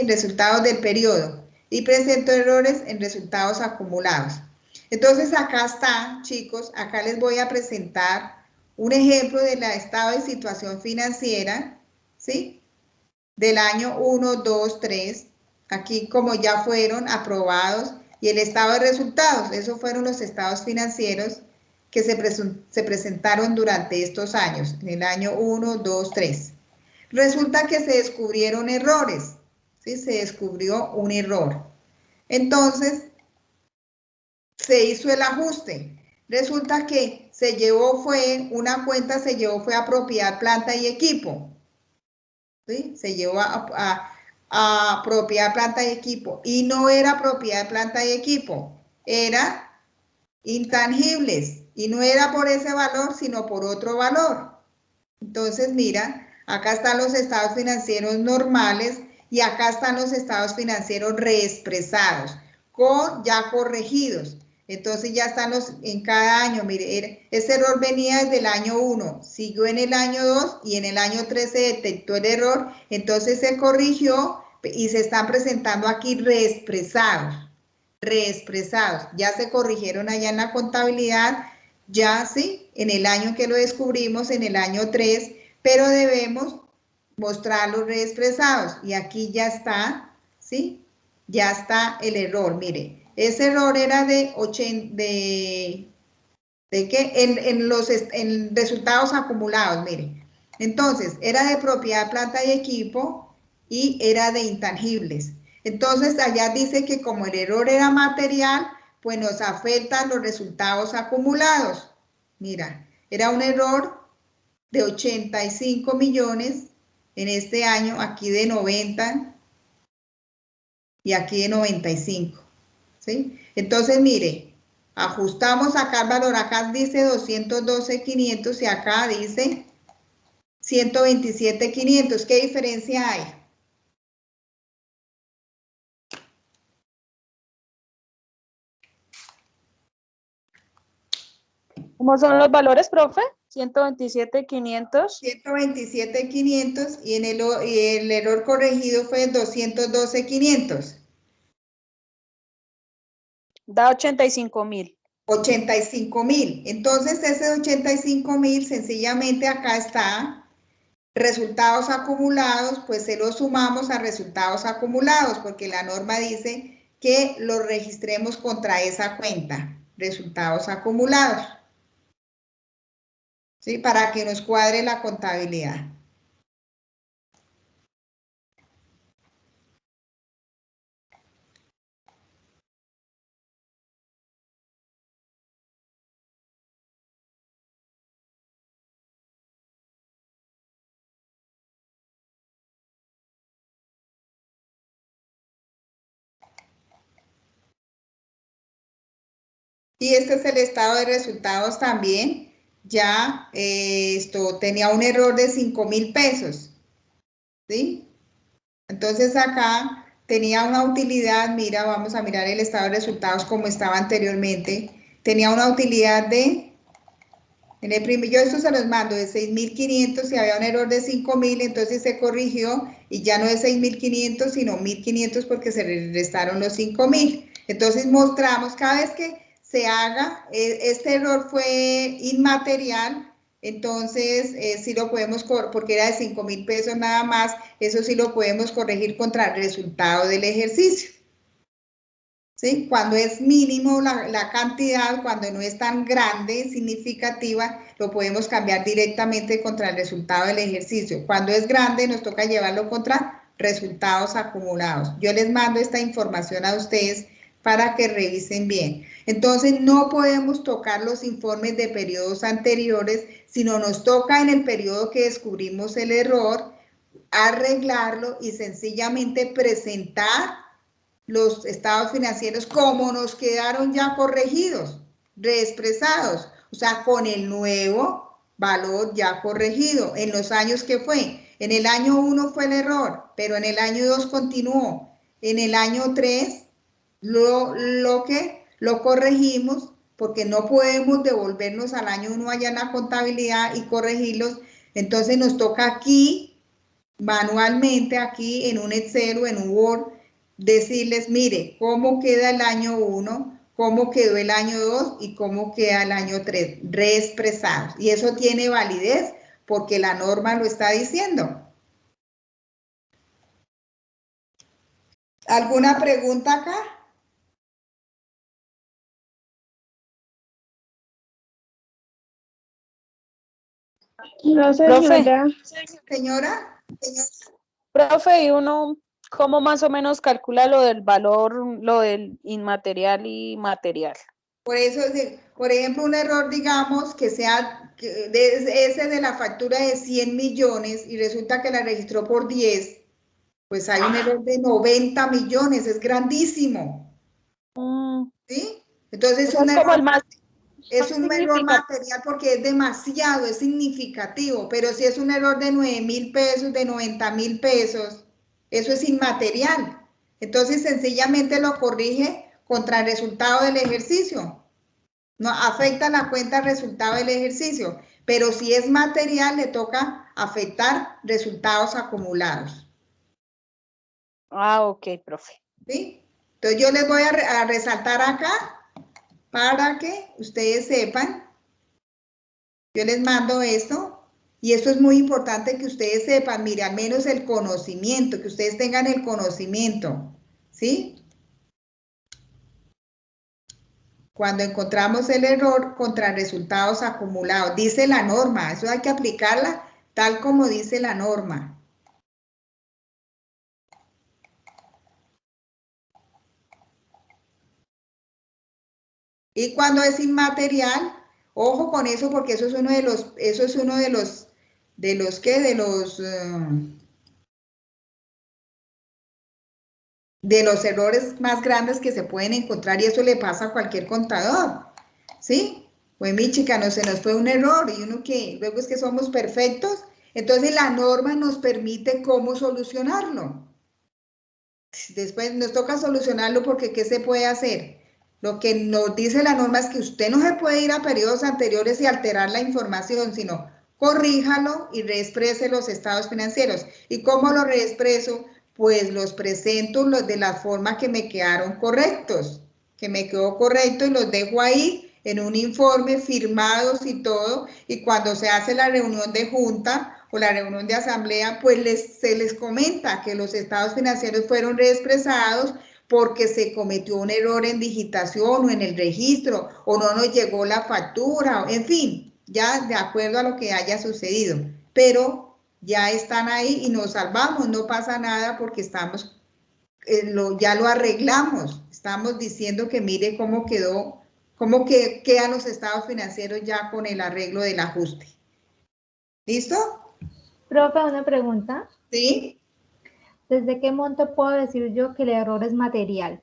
resultados del periodo y presentó errores en resultados acumulados. Entonces acá está, chicos, acá les voy a presentar un ejemplo del estado de situación financiera, ¿sí? Del año 1, 2, 3, aquí como ya fueron aprobados, y el estado de resultados, esos fueron los estados financieros que se presentaron durante estos años, en el año 1, 2, 3. Resulta que se descubrieron errores, ¿sí? Se descubrió un error. Entonces, se hizo el ajuste. Resulta que una cuenta se llevó fue a propiedad, planta y equipo. ¿Sí? Se llevó a propiedad, planta y equipo. Y no era propiedad, planta y equipo. Era intangibles. Y no era por ese valor, sino por otro valor. Entonces, mira, acá están los estados financieros normales y acá están los estados financieros reexpresados, ya corregidos. Entonces ya están en cada año, mire, ese error venía desde el año 1, siguió en el año 2 y en el año 3 se detectó el error, entonces se corrigió y se están presentando aquí reexpresados, ya se corrigieron allá en la contabilidad, ya sí, en el año que lo descubrimos, en el año 3, pero debemos mostrarlos reexpresados y aquí ya está, ¿sí? Ya está el error, mire. Ese error era ¿de qué? En resultados acumulados, mire. Entonces, era de propiedad, planta y equipo y era de intangibles. Entonces, allá dice que como el error era material, pues nos afectan los resultados acumulados. Mira, era un error de 85 millones en este año, aquí de 90 y aquí de 95. ¿Sí? Entonces, mire, ajustamos acá el valor, acá dice 212.500 y acá dice 127.500. ¿Qué diferencia hay? ¿Cómo son los valores, profe? 127.500. 127.500 y el error corregido fue 212.500. Da 85.000. 85.000. Entonces, ese 85.000, sencillamente acá está, resultados acumulados, pues se los sumamos a resultados acumulados, porque la norma dice que los registremos contra esa cuenta, resultados acumulados, ¿sí? Para que nos cuadre la contabilidad. Y este es el estado de resultados también. Ya esto tenía un error de 5.000 pesos. ¿Sí? Entonces acá tenía una utilidad, mira, vamos a mirar el estado de resultados como estaba anteriormente. Tenía una utilidad de, yo esto se los mando, de 6.500, si había un error de 5.000, entonces se corrigió y ya no es 6.500, sino 1.500 porque se le restaron los 5.000. Entonces mostramos, cada vez que se haga, este error fue inmaterial, entonces sí lo podemos, porque era de 5.000 pesos nada más, eso sí lo podemos corregir contra el resultado del ejercicio. ¿Sí? Cuando es mínimo la cantidad, cuando no es tan grande, significativa, lo podemos cambiar directamente contra el resultado del ejercicio. Cuando es grande, nos toca llevarlo contra resultados acumulados. Yo les mando esta información a ustedes para que revisen bien. Entonces, no podemos tocar los informes de periodos anteriores, sino nos toca en el periodo que descubrimos el error, arreglarlo y sencillamente presentar los estados financieros como nos quedaron ya corregidos, reexpresados, o sea, con el nuevo valor ya corregido. En los años que fue, en el año 1 fue el error, pero en el año 2 continuó. En el año 3 lo corregimos porque no podemos devolvernos al año 1 allá en la contabilidad y corregirlos. Entonces nos toca aquí, manualmente, aquí en un Excel o en un Word, decirles, mire, cómo queda el año 1, cómo quedó el año 2 y cómo queda el año 3, reexpresados. Y eso tiene validez porque la norma lo está diciendo. ¿Alguna pregunta acá? No, Profe, señora. Señora. profe, ¿y uno cómo más o menos calcula lo del valor, lo del inmaterial y material? Por eso, por ejemplo, un error, digamos, que sea ese de la factura de 100 millones y resulta que la registró por 10, pues hay un error de 90 millones, es grandísimo. ¿Sí? Entonces Es como el más es un error significativo. material porque es demasiado, es significativo, pero si es un error de 9.000 pesos, de 90.000 pesos, eso es inmaterial. Entonces sencillamente lo corrige contra el resultado del ejercicio. No afecta la cuenta resultado del ejercicio, pero si es material le toca afectar resultados acumulados. Ah, ok, profe. ¿Sí? Entonces yo les voy a resaltar acá para que ustedes sepan. Yo les mando esto y esto es muy importante que ustedes sepan, mire, al menos el conocimiento, que ustedes tengan el conocimiento, ¿sí? Cuando encontramos el error contra resultados acumulados, dice la norma, eso hay que aplicarla tal como dice la norma. Y cuando es inmaterial, ojo con eso porque eso es uno de los, de los errores más grandes que se pueden encontrar y eso le pasa a cualquier contador, ¿sí? Pues mi chica, no se nos fue un error y uno que luego es que somos perfectos, entonces la norma nos permite cómo solucionarlo. Después nos toca solucionarlo porque ¿qué se puede hacer? Lo que nos dice la norma es que usted no se puede ir a periodos anteriores y alterar la información, sino corríjalo y reexprese los estados financieros. ¿Y cómo lo reexpreso? Pues los presento de la forma que me quedaron correctos, que me quedó correcto y los dejo ahí en un informe firmados y todo, y cuando se hace la reunión de junta o la reunión de asamblea, pues se les comenta que los estados financieros fueron reexpresados porque se cometió un error en digitación o en el registro, o no nos llegó la factura, en fin, ya de acuerdo a lo que haya sucedido. Pero ya están ahí y nos salvamos, no pasa nada porque estamos, ya lo arreglamos. Estamos diciendo que mire cómo quedó, cómo quedan los estados financieros ya con el arreglo del ajuste. ¿Listo? Profe, una pregunta. ¿Sí? ¿Desde qué monto puedo decir yo que el error es material?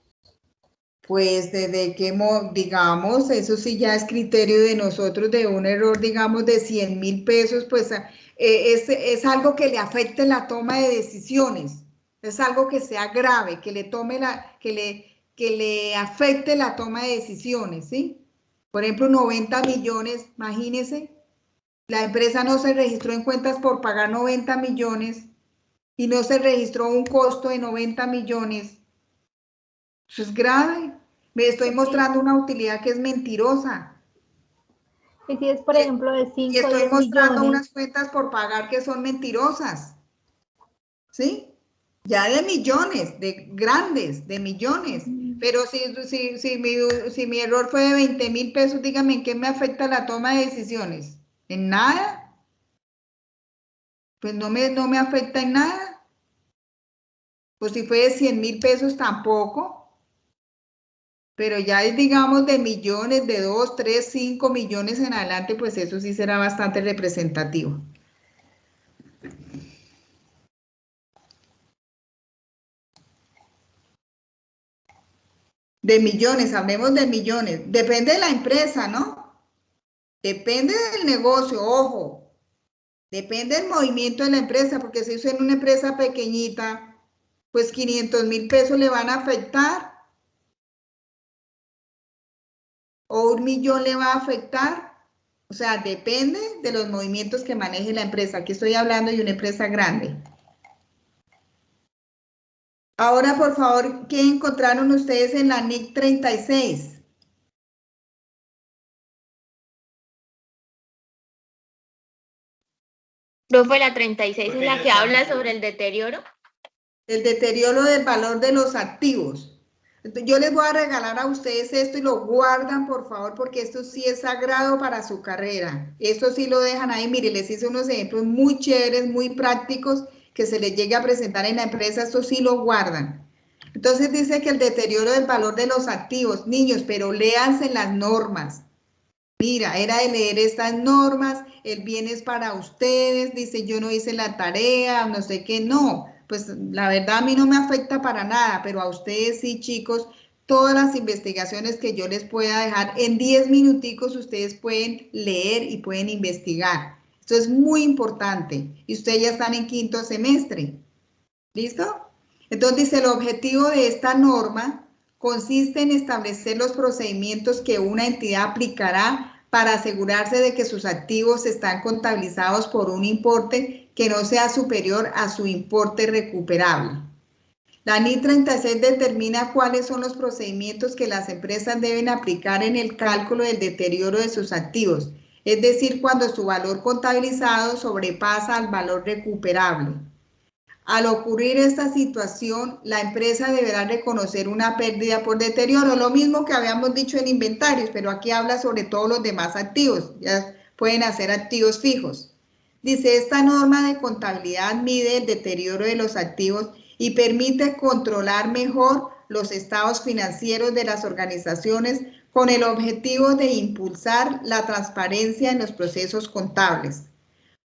Pues desde que, digamos, eso sí ya es criterio de nosotros, de un error, digamos, de 100.000 pesos, pues es algo que le afecte la toma de decisiones, es algo que sea grave, que le tome que le afecte la toma de decisiones, ¿sí? Por ejemplo, 90 millones, imagínense, la empresa no se registró en cuentas por pagar 90 millones y no se registró un costo de 90 millones. Eso es grave. Me estoy mostrando una utilidad que es mentirosa. Y si es, por ejemplo, de Y 5 o estoy 10 mostrando millones, unas cuentas por pagar que son mentirosas. ¿Sí? Ya de millones, de grandes, de millones. Pero si mi error fue de 20.000 pesos, dígame en qué me afecta la toma de decisiones. ¿En nada? Pues no me afecta en nada. Pues si fue de 100.000 pesos tampoco. Pero ya es, digamos, de millones, de 2, 3, 5 millones en adelante, pues eso sí será bastante representativo. De millones, hablemos de millones. Depende de la empresa, ¿no? Depende del negocio, ojo. Depende del movimiento de la empresa, porque si es en una empresa pequeñita, pues 500.000 pesos le van a afectar. O 1.000.000 le va a afectar. O sea, depende de los movimientos que maneje la empresa. Aquí estoy hablando de una empresa grande. Ahora, por favor, ¿qué encontraron ustedes en la NIC 36? Profe, la 36 es la que habla sobre el deterioro. El deterioro del valor de los activos. Entonces, yo les voy a regalar a ustedes esto y lo guardan, por favor, porque esto sí es sagrado para su carrera. Esto sí lo dejan ahí. Mire, les hice unos ejemplos muy chéveres, muy prácticos, que se les llegue a presentar en la empresa. Esto sí lo guardan. Entonces dice que el deterioro del valor de los activos, niños, pero léanse las normas. Mira, era de leer estas normas, el bien es para ustedes, dice yo no hice la tarea, no sé qué, no, pues la verdad a mí no me afecta para nada, pero a ustedes sí, chicos, todas las investigaciones que yo les pueda dejar, en 10 minuticos ustedes pueden leer y pueden investigar. Esto es muy importante y ustedes ya están en 5º semestre. ¿Listo? Entonces dice, el objetivo de esta norma consiste en establecer los procedimientos que una entidad aplicará para asegurarse de que sus activos están contabilizados por un importe que no sea superior a su importe recuperable. La NIC 36 determina cuáles son los procedimientos que las empresas deben aplicar en el cálculo del deterioro de sus activos, es decir, cuando su valor contabilizado sobrepasa al valor recuperable. Al ocurrir esta situación, la empresa deberá reconocer una pérdida por deterioro, lo mismo que habíamos dicho en inventarios, pero aquí habla sobre todos los demás activos, ya pueden hacer activos fijos. Dice, esta norma de contabilidad mide el deterioro de los activos y permite controlar mejor los estados financieros de las organizaciones con el objetivo de impulsar la transparencia en los procesos contables.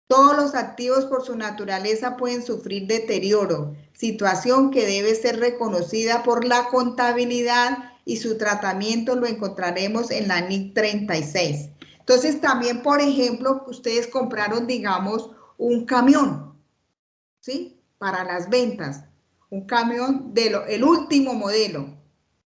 Todos los activos por su naturaleza pueden sufrir deterioro, situación que debe ser reconocida por la contabilidad y su tratamiento lo encontraremos en la NIC 36. Entonces también, por ejemplo, ustedes compraron, digamos, un camión, ¿sí? Para las ventas, un camión el último modelo,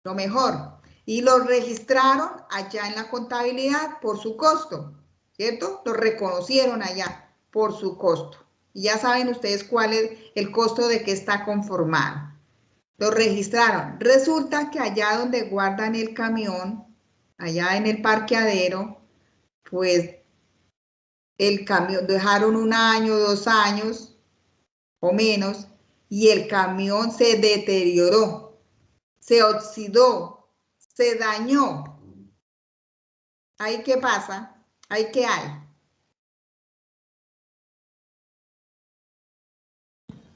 lo mejor, y lo registraron allá en la contabilidad por su costo, ¿cierto? Lo reconocieron allá por su costo. Y ya saben ustedes cuál es el costo de que está conformado. Lo registraron. Resulta que allá donde guardan el camión, allá en el parqueadero, pues el camión dejaron 1 año, 2 años o menos, y el camión se deterioró, se oxidó, se dañó. ¿Ahí qué pasa? ¿Ahí qué hay?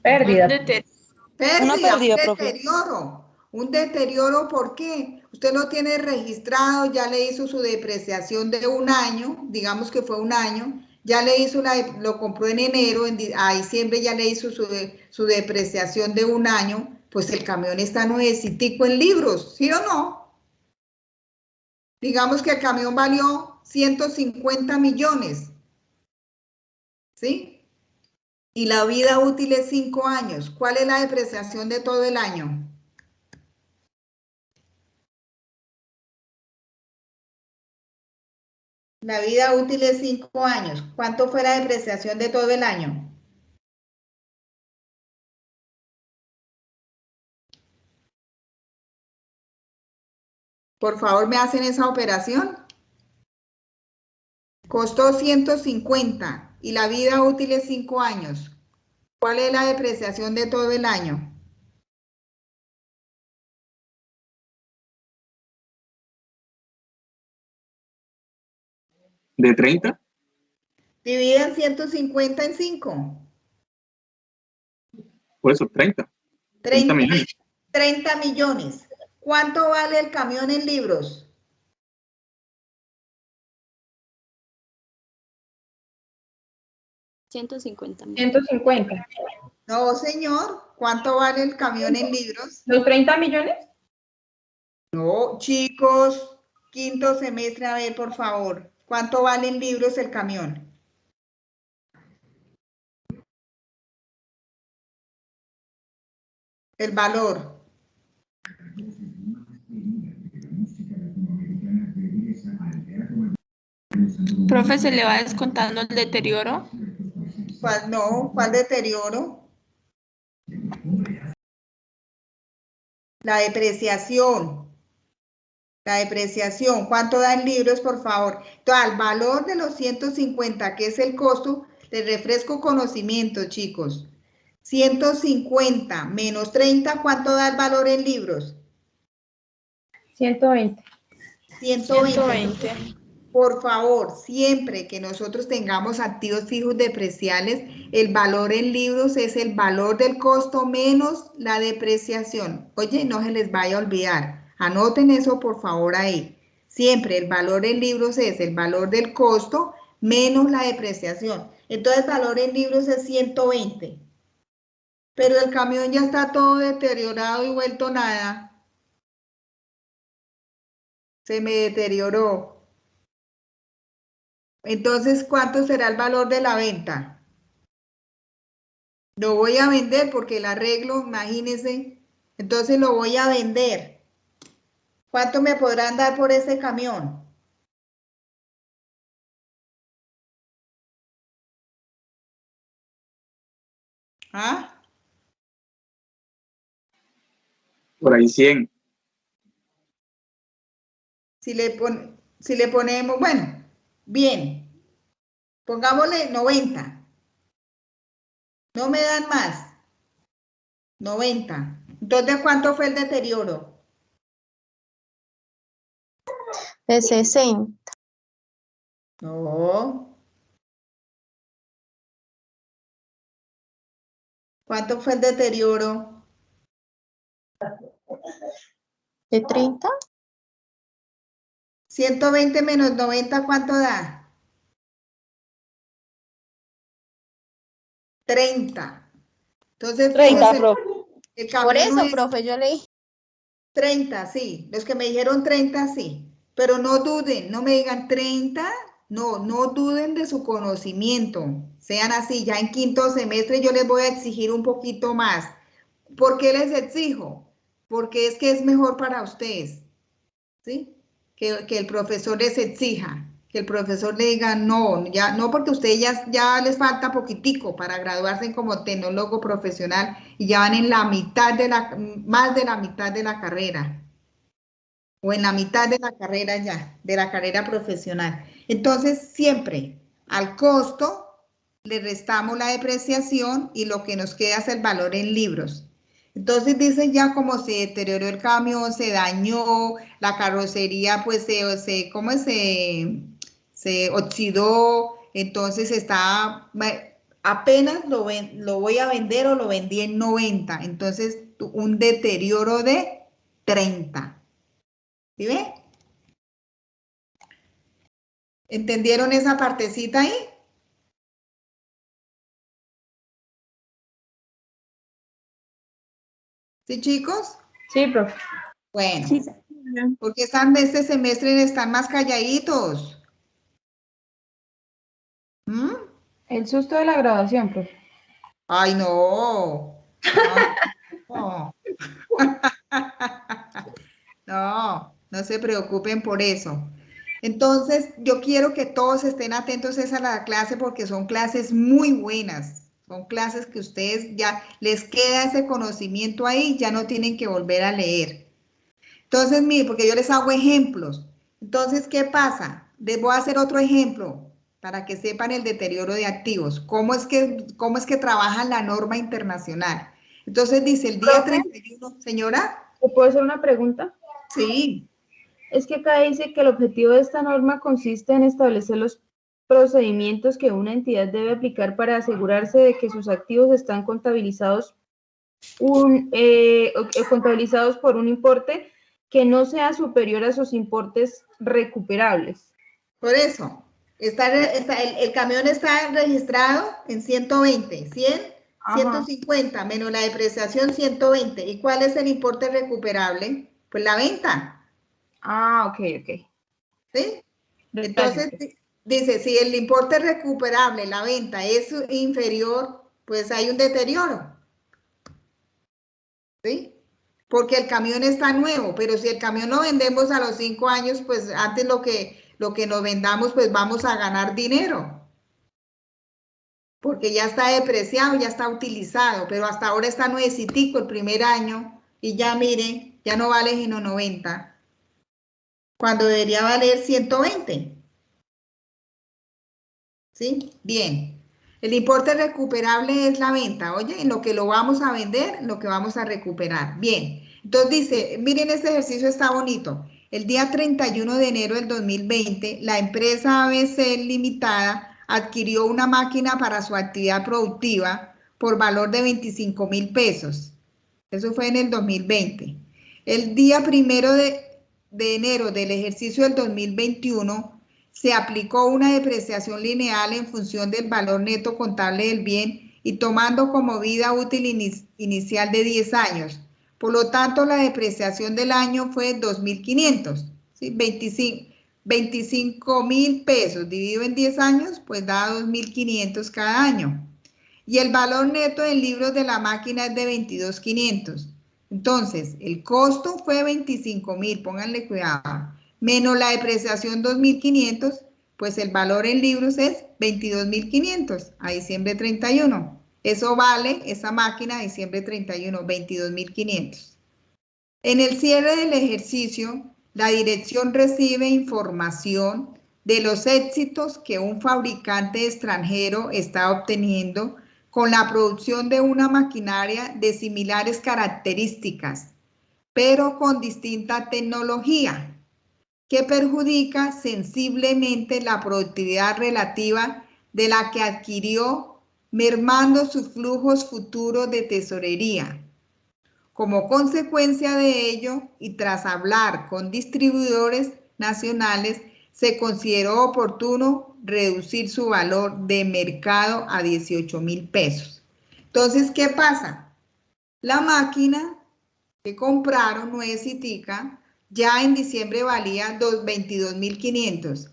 Pérdida. Pérdida, un deterioro. Un deterioro, ¿por qué? Usted lo tiene registrado, ya le hizo su depreciación de 1 año, digamos que fue 1 año, ya le hizo lo compró en enero, a diciembre ya le hizo su depreciación de 1 año, pues el camión está nuevecitico en libros, ¿sí o no? Digamos que el camión valió 150 millones, ¿sí? Y la vida útil es 5 años. ¿Cuál es la depreciación de todo el año? La vida útil es 5 años. ¿Cuánto fue la depreciación de todo el año? Por favor, ¿me hacen esa operación? Costó 150 y la vida útil es 5 años. ¿Cuál es la depreciación de todo el año? ¿De 30? Dividen 150 en 5. Por eso, 30. 30 millones. 30 millones. ¿Cuánto vale el camión en libros? $150,000. 150. No, señor. ¿Cuánto vale el camión en libros? ¿Los 30 millones? No, chicos. Quinto semestre, a ver, por favor. ¿Cuánto vale en libros el camión? El valor. Profe, ¿se le va descontando el deterioro? ¿Cuál no? ¿Cuál deterioro? La depreciación. La depreciación. ¿Cuánto da en libros, por favor? Entonces, al valor de los 150, que es el costo, les refresco conocimiento, chicos. 150 menos 30, ¿cuánto da el valor en libros? 120. 120. Por favor, siempre que nosotros tengamos activos fijos depreciables, el valor en libros es el valor del costo menos la depreciación. Oye, no se les vaya a olvidar. Anoten eso, por favor, ahí. Siempre el valor en libros es el valor del costo menos la depreciación. Entonces, el valor en libros es 120. Pero el camión ya está todo deteriorado y vuelto nada. Se me deterioró. Entonces, ¿cuánto será el valor de la venta? Lo voy a vender porque el arreglo, imagínense. Entonces lo voy a vender. ¿Cuánto me podrán dar por ese camión? ¿Ah? Por ahí 100. Si le ponemos, bueno, bien. Pongámosle 90. No me dan más. 90. Entonces, ¿cuánto fue el deterioro? De 60. No. ¿Cuánto fue el deterioro? De 30. 120 menos 90, ¿cuánto da? 30. Entonces, 30, fíjense, profe. el Por camión no eso, es profe, yo leí. 30, sí. Los que me dijeron 30, sí. Pero no duden, no me digan 30, no duden de su conocimiento. Sean así, ya en quinto semestre yo les voy a exigir un poquito más. ¿Por qué les exijo? Porque es que es mejor para ustedes, ¿sí? Que el profesor les exija, que el profesor le diga no, ya no, porque ustedes ya les falta poquitico para graduarse como tecnólogo profesional y ya van en la mitad más de la mitad de la carrera o en la mitad de la carrera ya, de la carrera profesional. Entonces, siempre al costo le restamos la depreciación y lo que nos queda es el valor en libros. Entonces dicen ya como se deterioró el camión, se dañó, la carrocería pues ¿cómo es? Se oxidó, entonces apenas lo voy a vender o lo vendí en 90, entonces un deterioro de 30. ¿Sí ve? ¿Entendieron esa partecita ahí? ¿Sí, chicos? Sí, profe. Bueno, Sí, señora. porque este semestre están más calladitos. ¿Mm? El susto de la graduación, profe. Ay, no. No. No, no se preocupen por eso. Entonces, yo quiero que todos estén atentos a la clase porque son clases muy buenas. Son clases que ustedes ya les queda ese conocimiento ahí, ya no tienen que volver a leer. Entonces, mire, porque yo les hago ejemplos. Entonces, ¿qué pasa? Les voy a hacer otro ejemplo para que sepan el deterioro de activos. ¿Cómo es que trabaja la norma internacional? Entonces dice el día ¿Profe? 31, señora. ¿Le puedo hacer una pregunta? Sí. Es que acá dice que el objetivo de esta norma consiste en establecer los procedimientos que una entidad debe aplicar para asegurarse de que sus activos están contabilizados por un importe que no sea superior a sus importes recuperables. Por eso, el camión está registrado en 120, 100, Ajá. 150, menos la depreciación 120. ¿Y cuál es el importe recuperable? Pues la venta. Ah, ok. ¿Sí? Entonces, dice, si el importe recuperable, la venta, es inferior, pues hay un deterioro. ¿Sí? Porque el camión está nuevo, pero si el camión lo vendemos a los 5 años, pues antes lo que nos vendamos, pues vamos a ganar dinero. Porque ya está depreciado, ya está utilizado, pero hasta ahora está nuevecitico el primer año y ya miren, ya no vale sino 90, cuando debería valer 120. ¿Sí? Bien. El importe recuperable es la venta, oye, en lo que lo vamos a vender, en lo que vamos a recuperar. Bien. Entonces dice, miren, este ejercicio está bonito. El día 31 de enero del 2020, la empresa ABC Limitada adquirió una máquina para su actividad productiva por valor de 25.000 pesos. Eso fue en el 2020. El día 1 de enero del ejercicio del 2021, se aplicó una depreciación lineal en función del valor neto contable del bien y tomando como vida útil inicial de 10 años. Por lo tanto, la depreciación del año fue 2.500, ¿sí? 25.000 pesos dividido en 10 años, pues da 2.500 cada año. Y el valor neto en libros de la máquina es de 22.500. Entonces, el costo fue 25.000, pónganle cuidado, menos la depreciación 2.500, pues el valor en libros es 22.500 a diciembre 31. Eso vale, esa máquina a diciembre 31, 22.500. En el cierre del ejercicio, la dirección recibe información de los éxitos que un fabricante extranjero está obteniendo con la producción de una maquinaria de similares características, pero con distinta tecnología, que perjudica sensiblemente la productividad relativa de la que adquirió, mermando sus flujos futuros de tesorería. Como consecuencia de ello, y tras hablar con distribuidores nacionales, se consideró oportuno reducir su valor de mercado a 18.000 pesos. Entonces, ¿qué pasa? La máquina que compraron, nuevecitica, ya en diciembre valía 22.500.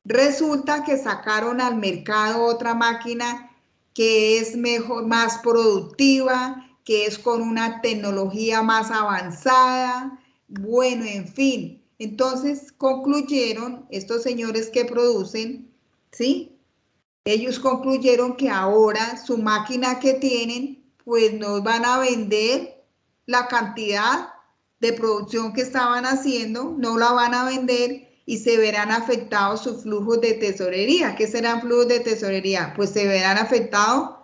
Resulta que sacaron al mercado otra máquina que es mejor, más productiva, que es con una tecnología más avanzada, bueno, en fin. Entonces concluyeron, estos señores que producen, ¿sí? Ellos concluyeron que ahora su máquina que tienen, pues no van a vender la cantidad de producción que estaban haciendo, no la van a vender y se verán afectados sus flujos de tesorería. ¿Qué serán flujos de tesorería? Pues se verán afectados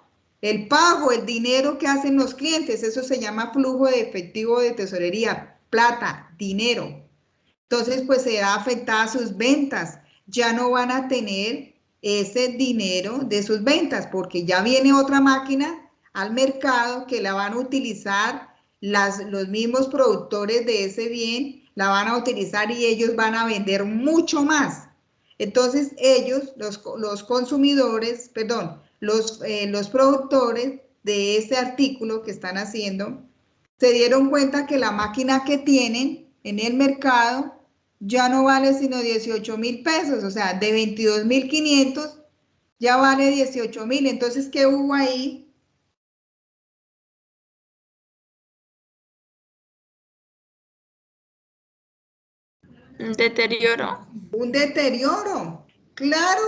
el pago, el dinero que hacen los clientes. Eso se llama flujo de efectivo de tesorería, plata, dinero. Entonces, pues se verá afectada sus ventas. Ya no van a tener ese dinero de sus ventas porque ya viene otra máquina al mercado que la van a utilizar los mismos productores de ese bien, la van a utilizar y ellos van a vender mucho más. Entonces ellos, los consumidores, perdón, los productores de ese artículo que están haciendo, se dieron cuenta que la máquina que tienen en el mercado ya no vale sino 18.000 pesos, o sea, de 22.500 ya vale 18.000. Entonces, ¿qué hubo ahí? Un deterioro. Un deterioro, claro.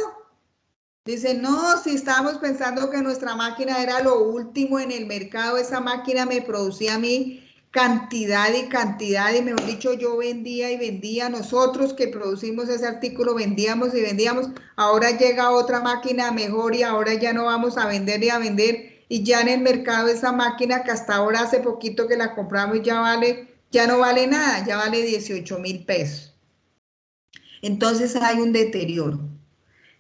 Dice, no, si estábamos pensando que nuestra máquina era lo último en el mercado, esa máquina me producía a mí cantidad y mejor dicho, yo vendía y vendía, nosotros que producimos ese artículo vendíamos y vendíamos, ahora llega otra máquina mejor y ahora ya no vamos a vender y ya en el mercado esa máquina que hasta ahora hace poquito que la compramos ya no vale nada, ya vale 18.000 pesos. Entonces hay un deterioro.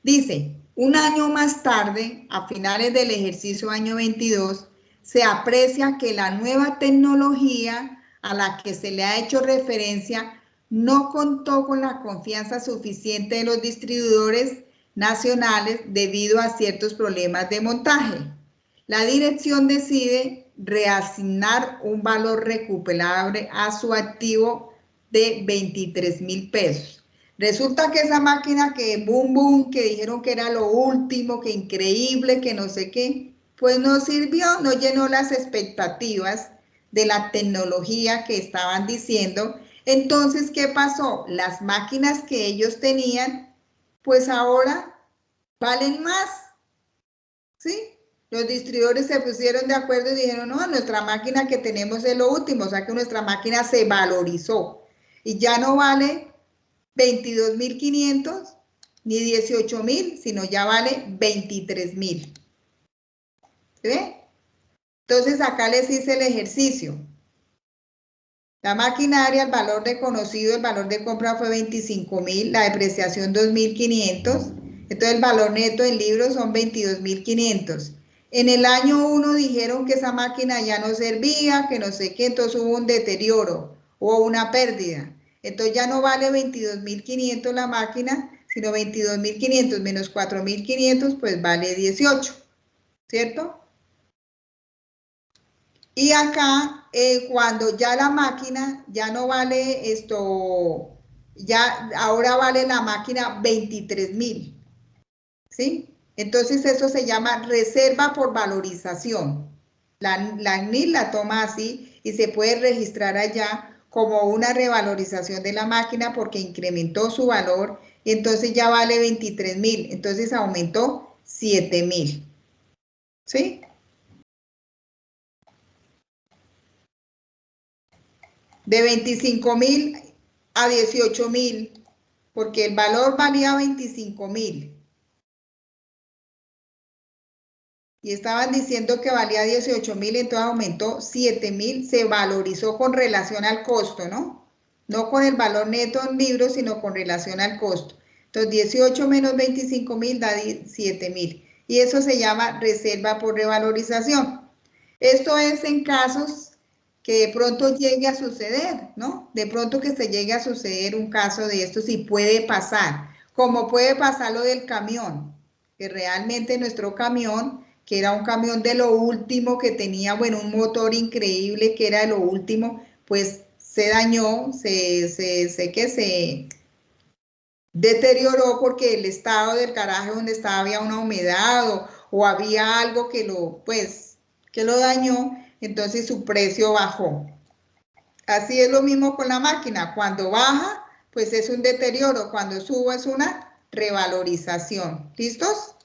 Dice, un año más tarde, a finales del ejercicio año 22, se aprecia que la nueva tecnología a la que se le ha hecho referencia no contó con la confianza suficiente de los distribuidores nacionales debido a ciertos problemas de montaje. La dirección decide reasignar un valor recuperable a su activo de 23.000 pesos. Resulta que esa máquina que boom, boom, que dijeron que era lo último, que increíble, que no sé qué, pues no sirvió, no llenó las expectativas de la tecnología que estaban diciendo. Entonces, ¿qué pasó? Las máquinas que ellos tenían, pues ahora valen más, ¿sí? Los distribuidores se pusieron de acuerdo y dijeron, no, nuestra máquina que tenemos es lo último, o sea que nuestra máquina se valorizó y ya no vale 22.500 ni 18.000, sino ya vale 23.000. ¿Sí ve? Entonces acá les hice el ejercicio. La maquinaria, el valor reconocido, el valor de compra fue 25.000, la depreciación 2.500, entonces el valor neto en libros son 22.500. En el año 1 dijeron que esa máquina ya no servía, que no sé qué, entonces hubo un deterioro, hubo una pérdida. Entonces ya no vale 22.500 la máquina, sino 22.500 menos 4.500, pues vale 18, ¿cierto? Y acá, cuando ya la máquina ya no vale esto, ya ahora vale la máquina 23.000, ¿sí? Entonces eso se llama reserva por valorización. La ANIL la toma así y se puede registrar allá como una revalorización de la máquina porque incrementó su valor y entonces ya vale 23.000, entonces aumentó 7.000, ¿sí? De 25.000 a 18.000, porque el valor valía 25.000. Y estaban diciendo que valía 18.000, entonces aumentó 7.000, se valorizó con relación al costo, ¿no? No con el valor neto en libros, sino con relación al costo. Entonces 18 menos 25.000 da 7.000. Y eso se llama reserva por revalorización. Esto es en casos que de pronto llegue a suceder, ¿no? De pronto que se llegue a suceder un caso de esto, sí puede pasar, como puede pasar lo del camión, que realmente nuestro camión, que era un camión de lo último, que tenía, bueno, un motor increíble, que era de lo último, pues se dañó, se deterioró porque el estado del garaje donde estaba había una humedad o había algo que lo dañó, entonces su precio bajó. Así es lo mismo con la máquina, cuando baja, pues es un deterioro, cuando sube es una revalorización. ¿Listos?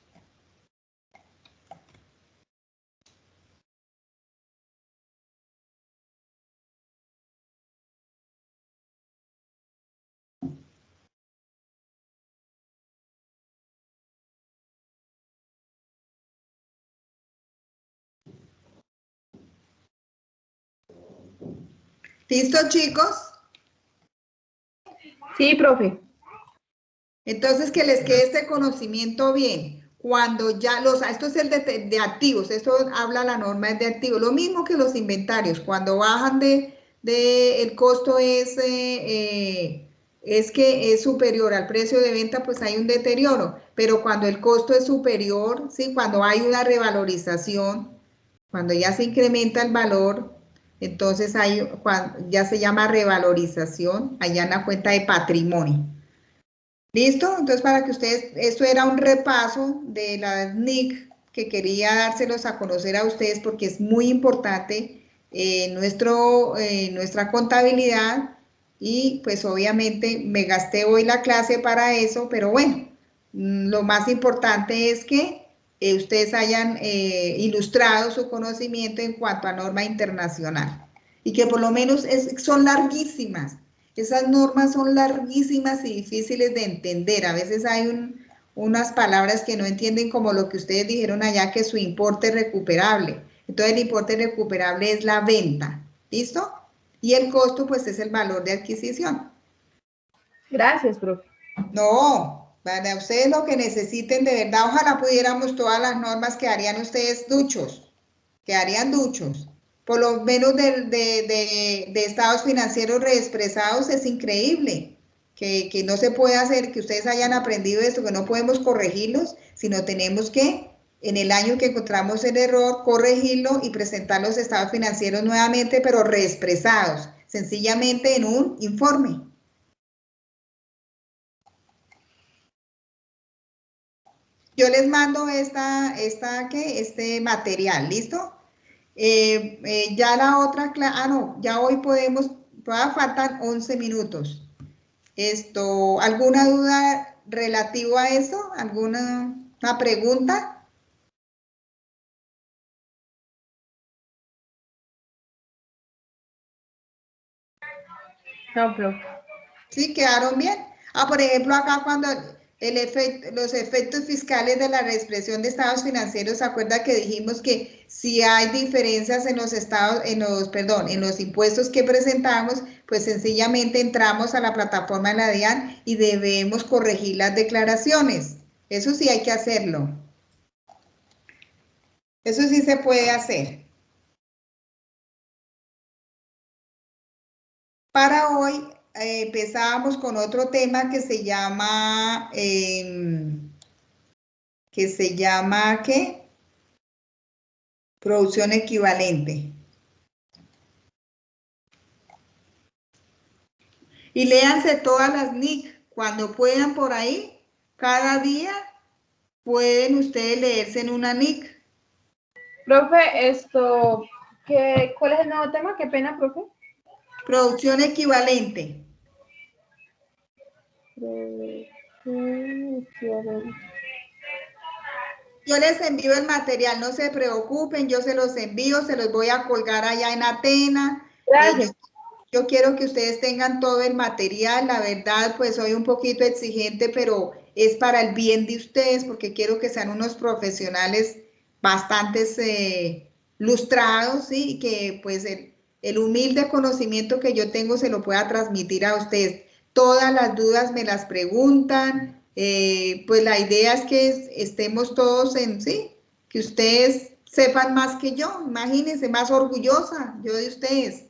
¿Listos, chicos? Sí, profe. Entonces, que les quede este conocimiento bien. Cuando ya esto es el de activos, esto habla la norma es de activos. Lo mismo que los inventarios, cuando bajan el costo es que es superior al precio de venta, pues hay un deterioro. Pero cuando el costo es superior, ¿sí? Cuando hay una revalorización, cuando ya se incrementa el valor, Entonces ya se llama revalorización allá en la cuenta de patrimonio. ¿Listo? Entonces para que ustedes, esto era un repaso de la NIC que quería dárselos a conocer a ustedes porque es muy importante nuestra contabilidad y pues obviamente me gasté hoy la clase para eso, pero bueno, lo más importante es que ustedes hayan ilustrado su conocimiento en cuanto a norma internacional y que por lo menos son larguísimas. Esas normas son larguísimas y difíciles de entender. A veces hay unas palabras que no entienden como lo que ustedes dijeron allá, que su importe recuperable. Entonces el importe recuperable es la venta. ¿Listo? Y el costo pues es el valor de adquisición. Gracias, profe. No, para ustedes lo que necesiten de verdad, ojalá pudiéramos todas las normas, quedarían ustedes duchos, quedarían duchos. Por lo menos de estados financieros reexpresados es increíble, que no se puede hacer, que ustedes hayan aprendido esto, que no podemos corregirlos, sino tenemos que, en el año que encontramos el error, corregirlo y presentar los estados financieros nuevamente, pero reexpresados, sencillamente en un informe. Yo les mando este material, ¿listo? Ya la otra clase, no, ya hoy todavía faltan 11 minutos. ¿Alguna duda relativo a esto? ¿Alguna pregunta? No, profe. ¿Sí? ¿Quedaron bien? Por ejemplo, acá cuando los efectos fiscales de la reexpresión de estados financieros, ¿se acuerda que dijimos que si hay diferencias en los impuestos que presentamos, pues sencillamente entramos a la plataforma de la DIAN y debemos corregir las declaraciones? Eso sí hay que hacerlo. Eso sí se puede hacer. Para hoy empezábamos con otro tema que se llama, ¿qué? Producción equivalente. Y léanse todas las NIC cuando puedan por ahí. Cada día pueden ustedes leerse en una NIC. Profe, ¿cuál es el nuevo tema? Qué pena, profe. Producción equivalente. Yo les envío el material, no se preocupen, yo se los envío, se los voy a colgar allá en Atena. Gracias. Yo quiero que ustedes tengan todo el material, la verdad, pues soy un poquito exigente, pero es para el bien de ustedes, porque quiero que sean unos profesionales bastante lustrados, ¿sí? Y que pues el humilde conocimiento que yo tengo se lo pueda transmitir a ustedes. Todas las dudas me las preguntan, pues la idea es que estemos todos sí, que ustedes sepan más que yo, imagínense, más orgullosa yo de ustedes.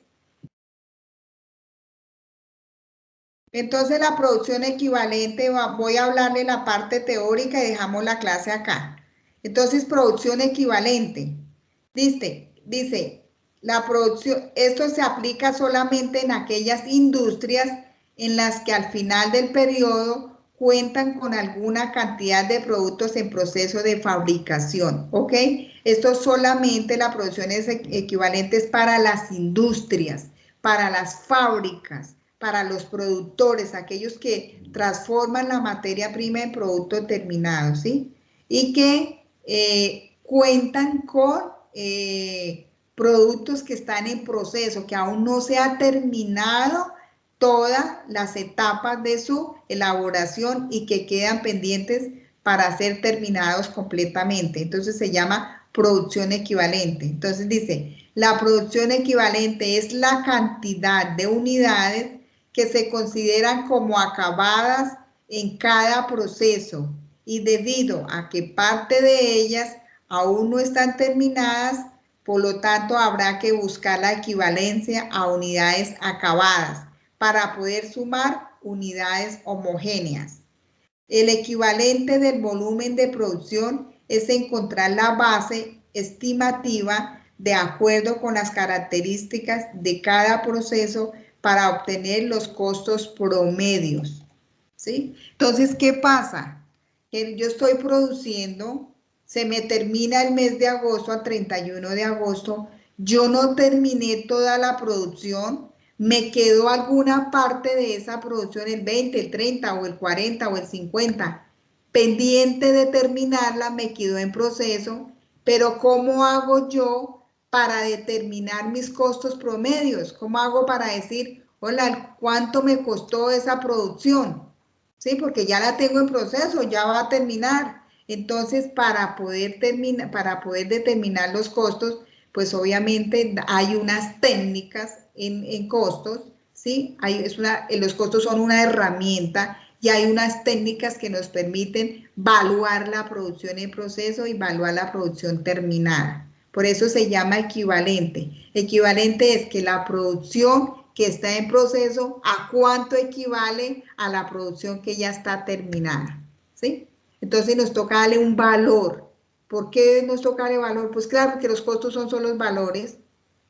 Entonces la producción equivalente, voy a hablarle la parte teórica y dejamos la clase acá. Entonces, producción equivalente. Dice, la producción, esto se aplica solamente en aquellas industrias en las que al final del periodo cuentan con alguna cantidad de productos en proceso de fabricación, ¿ok? Esto solamente la producción equivalente es para las industrias, para las fábricas, para los productores, aquellos que transforman la materia prima en producto terminado, ¿sí? Y que cuentan con productos que están en proceso, que aún no se ha terminado todas las etapas de su elaboración y que quedan pendientes para ser terminados completamente. Entonces se llama producción equivalente. Entonces dice, la producción equivalente es la cantidad de unidades que se consideran como acabadas en cada proceso y debido a que parte de ellas aún no están terminadas, por lo tanto habrá que buscar la equivalencia a unidades acabadas para poder sumar unidades homogéneas. El equivalente del volumen de producción es encontrar la base estimativa de acuerdo con las características de cada proceso para obtener los costos promedios, ¿sí? Entonces, ¿qué pasa? Que yo estoy produciendo, se me termina el mes de agosto, a 31 de agosto, yo no terminé toda la producción, me quedó alguna parte de esa producción, el 20, el 30 o el 40 o el 50, pendiente de terminarla, me quedó en proceso, pero ¿cómo hago yo para determinar mis costos promedios? ¿Cómo hago para decir, hola, cuánto me costó esa producción? Sí, porque ya la tengo en proceso, ya va a terminar. Entonces, para poder determinar los costos, pues obviamente hay unas técnicas en costos, ¿sí? Los costos son una herramienta y hay unas técnicas que nos permiten evaluar la producción en proceso y evaluar la producción terminada. Por eso se llama equivalente. Equivalente es que la producción que está en proceso, ¿a cuánto equivale a la producción que ya está terminada? ¿Sí? Entonces nos toca darle un valor. ¿Por qué nos toca darle valor? Pues claro, porque los costos son solo los valores.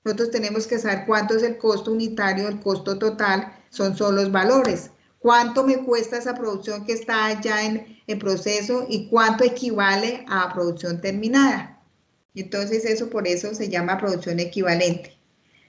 Nosotros tenemos que saber cuánto es el costo unitario, el costo total, son solo los valores. ¿Cuánto me cuesta esa producción que está ya en proceso y cuánto equivale a producción terminada? Entonces eso por eso se llama producción equivalente.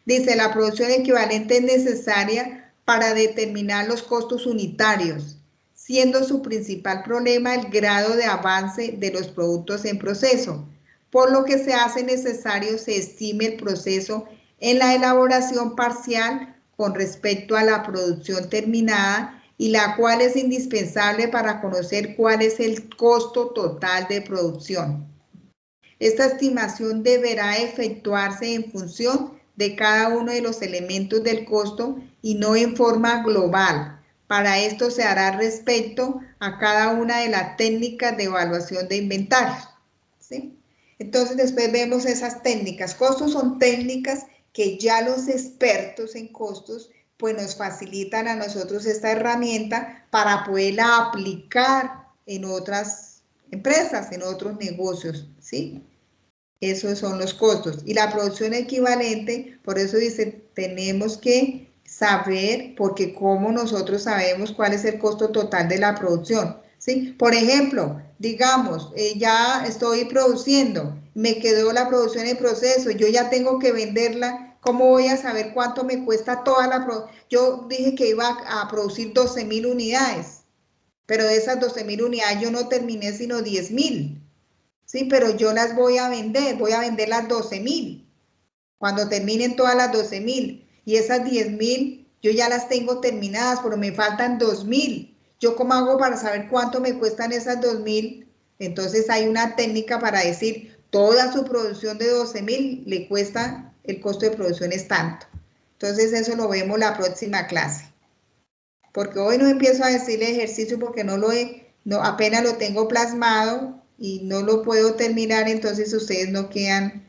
Dice, la producción equivalente es necesaria para determinar los costos unitarios, siendo su principal problema el grado de avance de los productos en proceso, por lo que se hace necesario se estime el proceso en la elaboración parcial con respecto a la producción terminada y la cual es indispensable para conocer cuál es el costo total de producción. Esta estimación deberá efectuarse en función de cada uno de los elementos del costo y no en forma global. Para esto se hará respecto a cada una de las técnicas de evaluación de inventarios, ¿sí? Entonces después vemos esas técnicas. Costos son técnicas que ya los expertos en costos pues nos facilitan a nosotros esta herramienta para poderla aplicar en otras empresas, en otros negocios, ¿sí? Esos son los costos. Y la producción equivalente, por eso dice, tenemos que saber, porque cómo nosotros sabemos cuál es el costo total de la producción, ¿sí? Por ejemplo, digamos, ya estoy produciendo, me quedó la producción en proceso, yo ya tengo que venderla, ¿cómo voy a saber cuánto me cuesta toda la producción? Yo dije que iba a producir 12.000 unidades, pero de esas 12.000 unidades yo no terminé sino 10.000. Sí, pero yo las voy a vender las 12.000. Cuando terminen todas las 12.000 y esas 10.000, yo ya las tengo terminadas, pero me faltan 2.000. ¿Yo cómo hago para saber cuánto me cuestan esas 2.000? Entonces hay una técnica para decir, toda su producción de 12.000 le cuesta, el costo de producción es tanto. Entonces eso lo vemos la próxima clase. Porque hoy no empiezo a decir el ejercicio porque apenas lo tengo plasmado y no lo puedo terminar, entonces ustedes no quedan,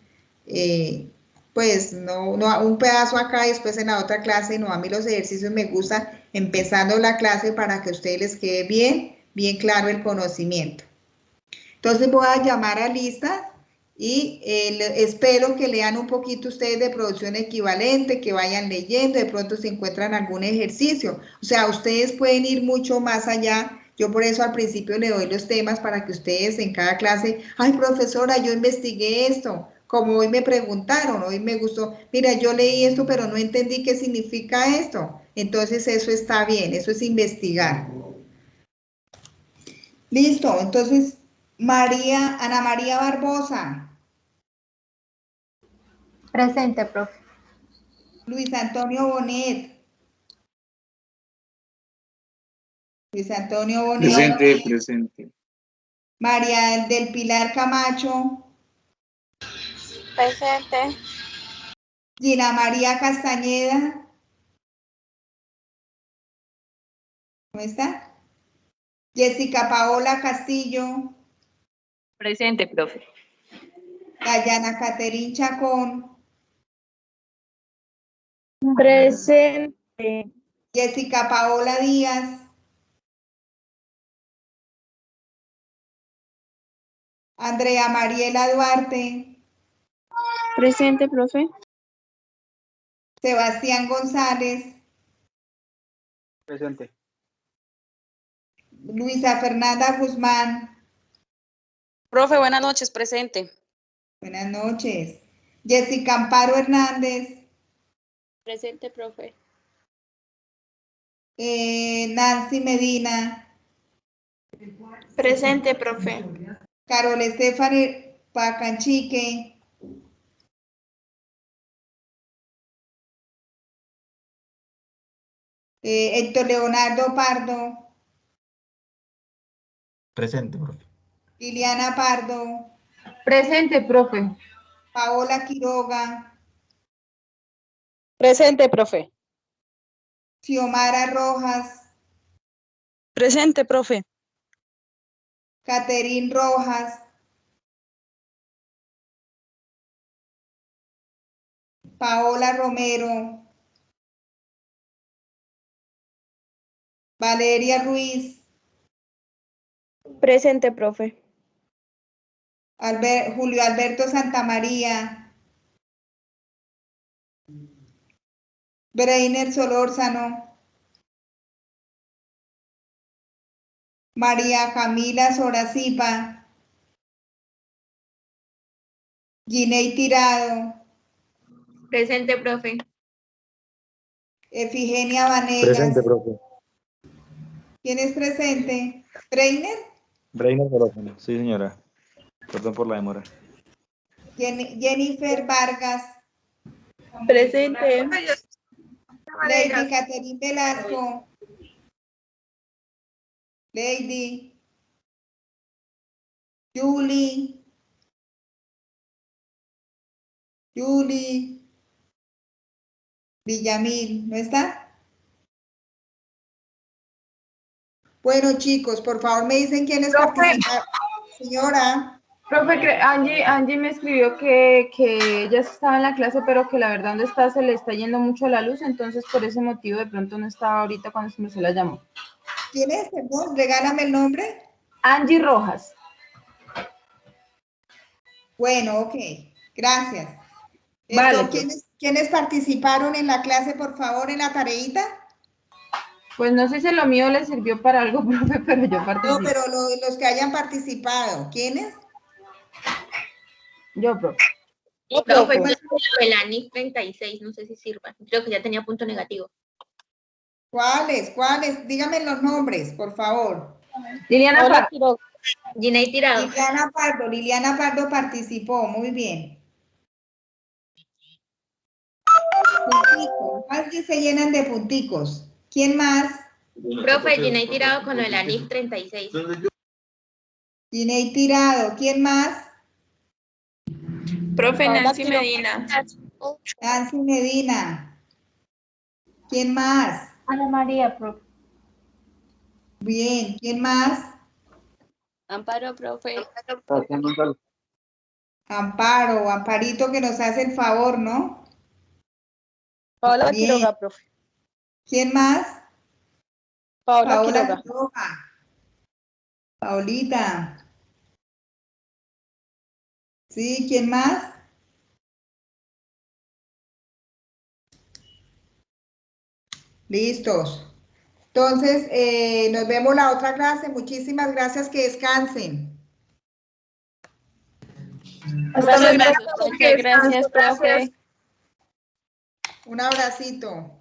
pues no, un pedazo acá y después en la otra clase, no, a mí los ejercicios me gustan empezando la clase para que a ustedes les quede bien claro el conocimiento. Entonces voy a llamar a lista y espero que lean un poquito ustedes de producción equivalente, que vayan leyendo, de pronto se encuentran algún ejercicio. O sea, ustedes pueden ir mucho más allá. Yo por eso al principio le doy los temas para que ustedes en cada clase, ay profesora, yo investigué esto, como hoy me preguntaron, hoy me gustó, mira, yo leí esto, pero no entendí qué significa esto. Entonces eso está bien, eso es investigar. Listo, entonces Ana María Barbosa. Presente, profe. Luis Antonio Bonet. Luis Antonio Bonet. Presente. María del Pilar Camacho. Presente. Gina María Castañeda. ¿Cómo está? Jessica Paola Castillo. Presente, profe. Dayana Caterín Chacón. Presente. Jessica Paola Díaz. Andrea Mariela Duarte. Presente, profe. Sebastián González. Presente. Luisa Fernanda Guzmán. Profe, buenas noches, presente. Buenas noches. Jessica Amparo Hernández. Presente, profe. Nancy Medina. Presente, profe. Carol Estefani Pacanchique. Héctor Leonardo Pardo. Presente, profe. Liliana Pardo. Presente, profe. Paola Quiroga. Presente, profe. Xiomara Rojas. Presente, profe. Caterín Rojas. Paola Romero. Valeria Ruiz. Presente, profe. Julio Alberto Santamaría. Breiner Solórzano. María Camila Sorazipa. Giney Tirado. Presente, profe. Efigenia Vanegas. Presente, profe. ¿Quién es presente? ¿Breiner? Breiner Solórzano. Sí, señora. Perdón por la demora. Jennifer Vargas. Presente. Lady Caterín Velasco. Lady. Julie. Villamil, ¿no está? Bueno, chicos, por favor me dicen quiénes participan. Señora. Profe, Angie me escribió que ella estaba en la clase, pero que la verdad donde está se le está yendo mucho la luz, entonces por ese motivo de pronto no estaba ahorita cuando se la llamó. ¿Quién es? Perdón, regálame el nombre. Angie Rojas. Bueno, ok, gracias. Vale, ¿Quiénes participaron en la clase, por favor, en la tareita? Pues no sé si lo mío le sirvió para algo, profe, pero yo participé. No, pero los que hayan participado, ¿quiénes? Yo, profe. Profe, el ANIF 36, no sé si sirva. Creo que ya tenía punto negativo. ¿Cuáles? Díganme los nombres, por favor. Liliana Pardo. Giney Tirado. Liliana Pardo participó, muy bien. Punticos, más que se llenan de punticos. ¿Quién más? Profe, Giney Tirado con el ANIF 36. Giney Tirado, ¿quién más? Profe, Nancy Medina. Nancy Medina. ¿Quién más? Ana María, profe. Bien, ¿quién más? Amparo, profe. Amparito que nos hace el favor, ¿no? Paola Quiroga, profe. ¿Quién más? Paola Quiroga. Paulita. Sí, ¿quién más? Listos. Entonces, nos vemos la otra clase. Muchísimas gracias, que descansen. Gracias, profe. Un abracito.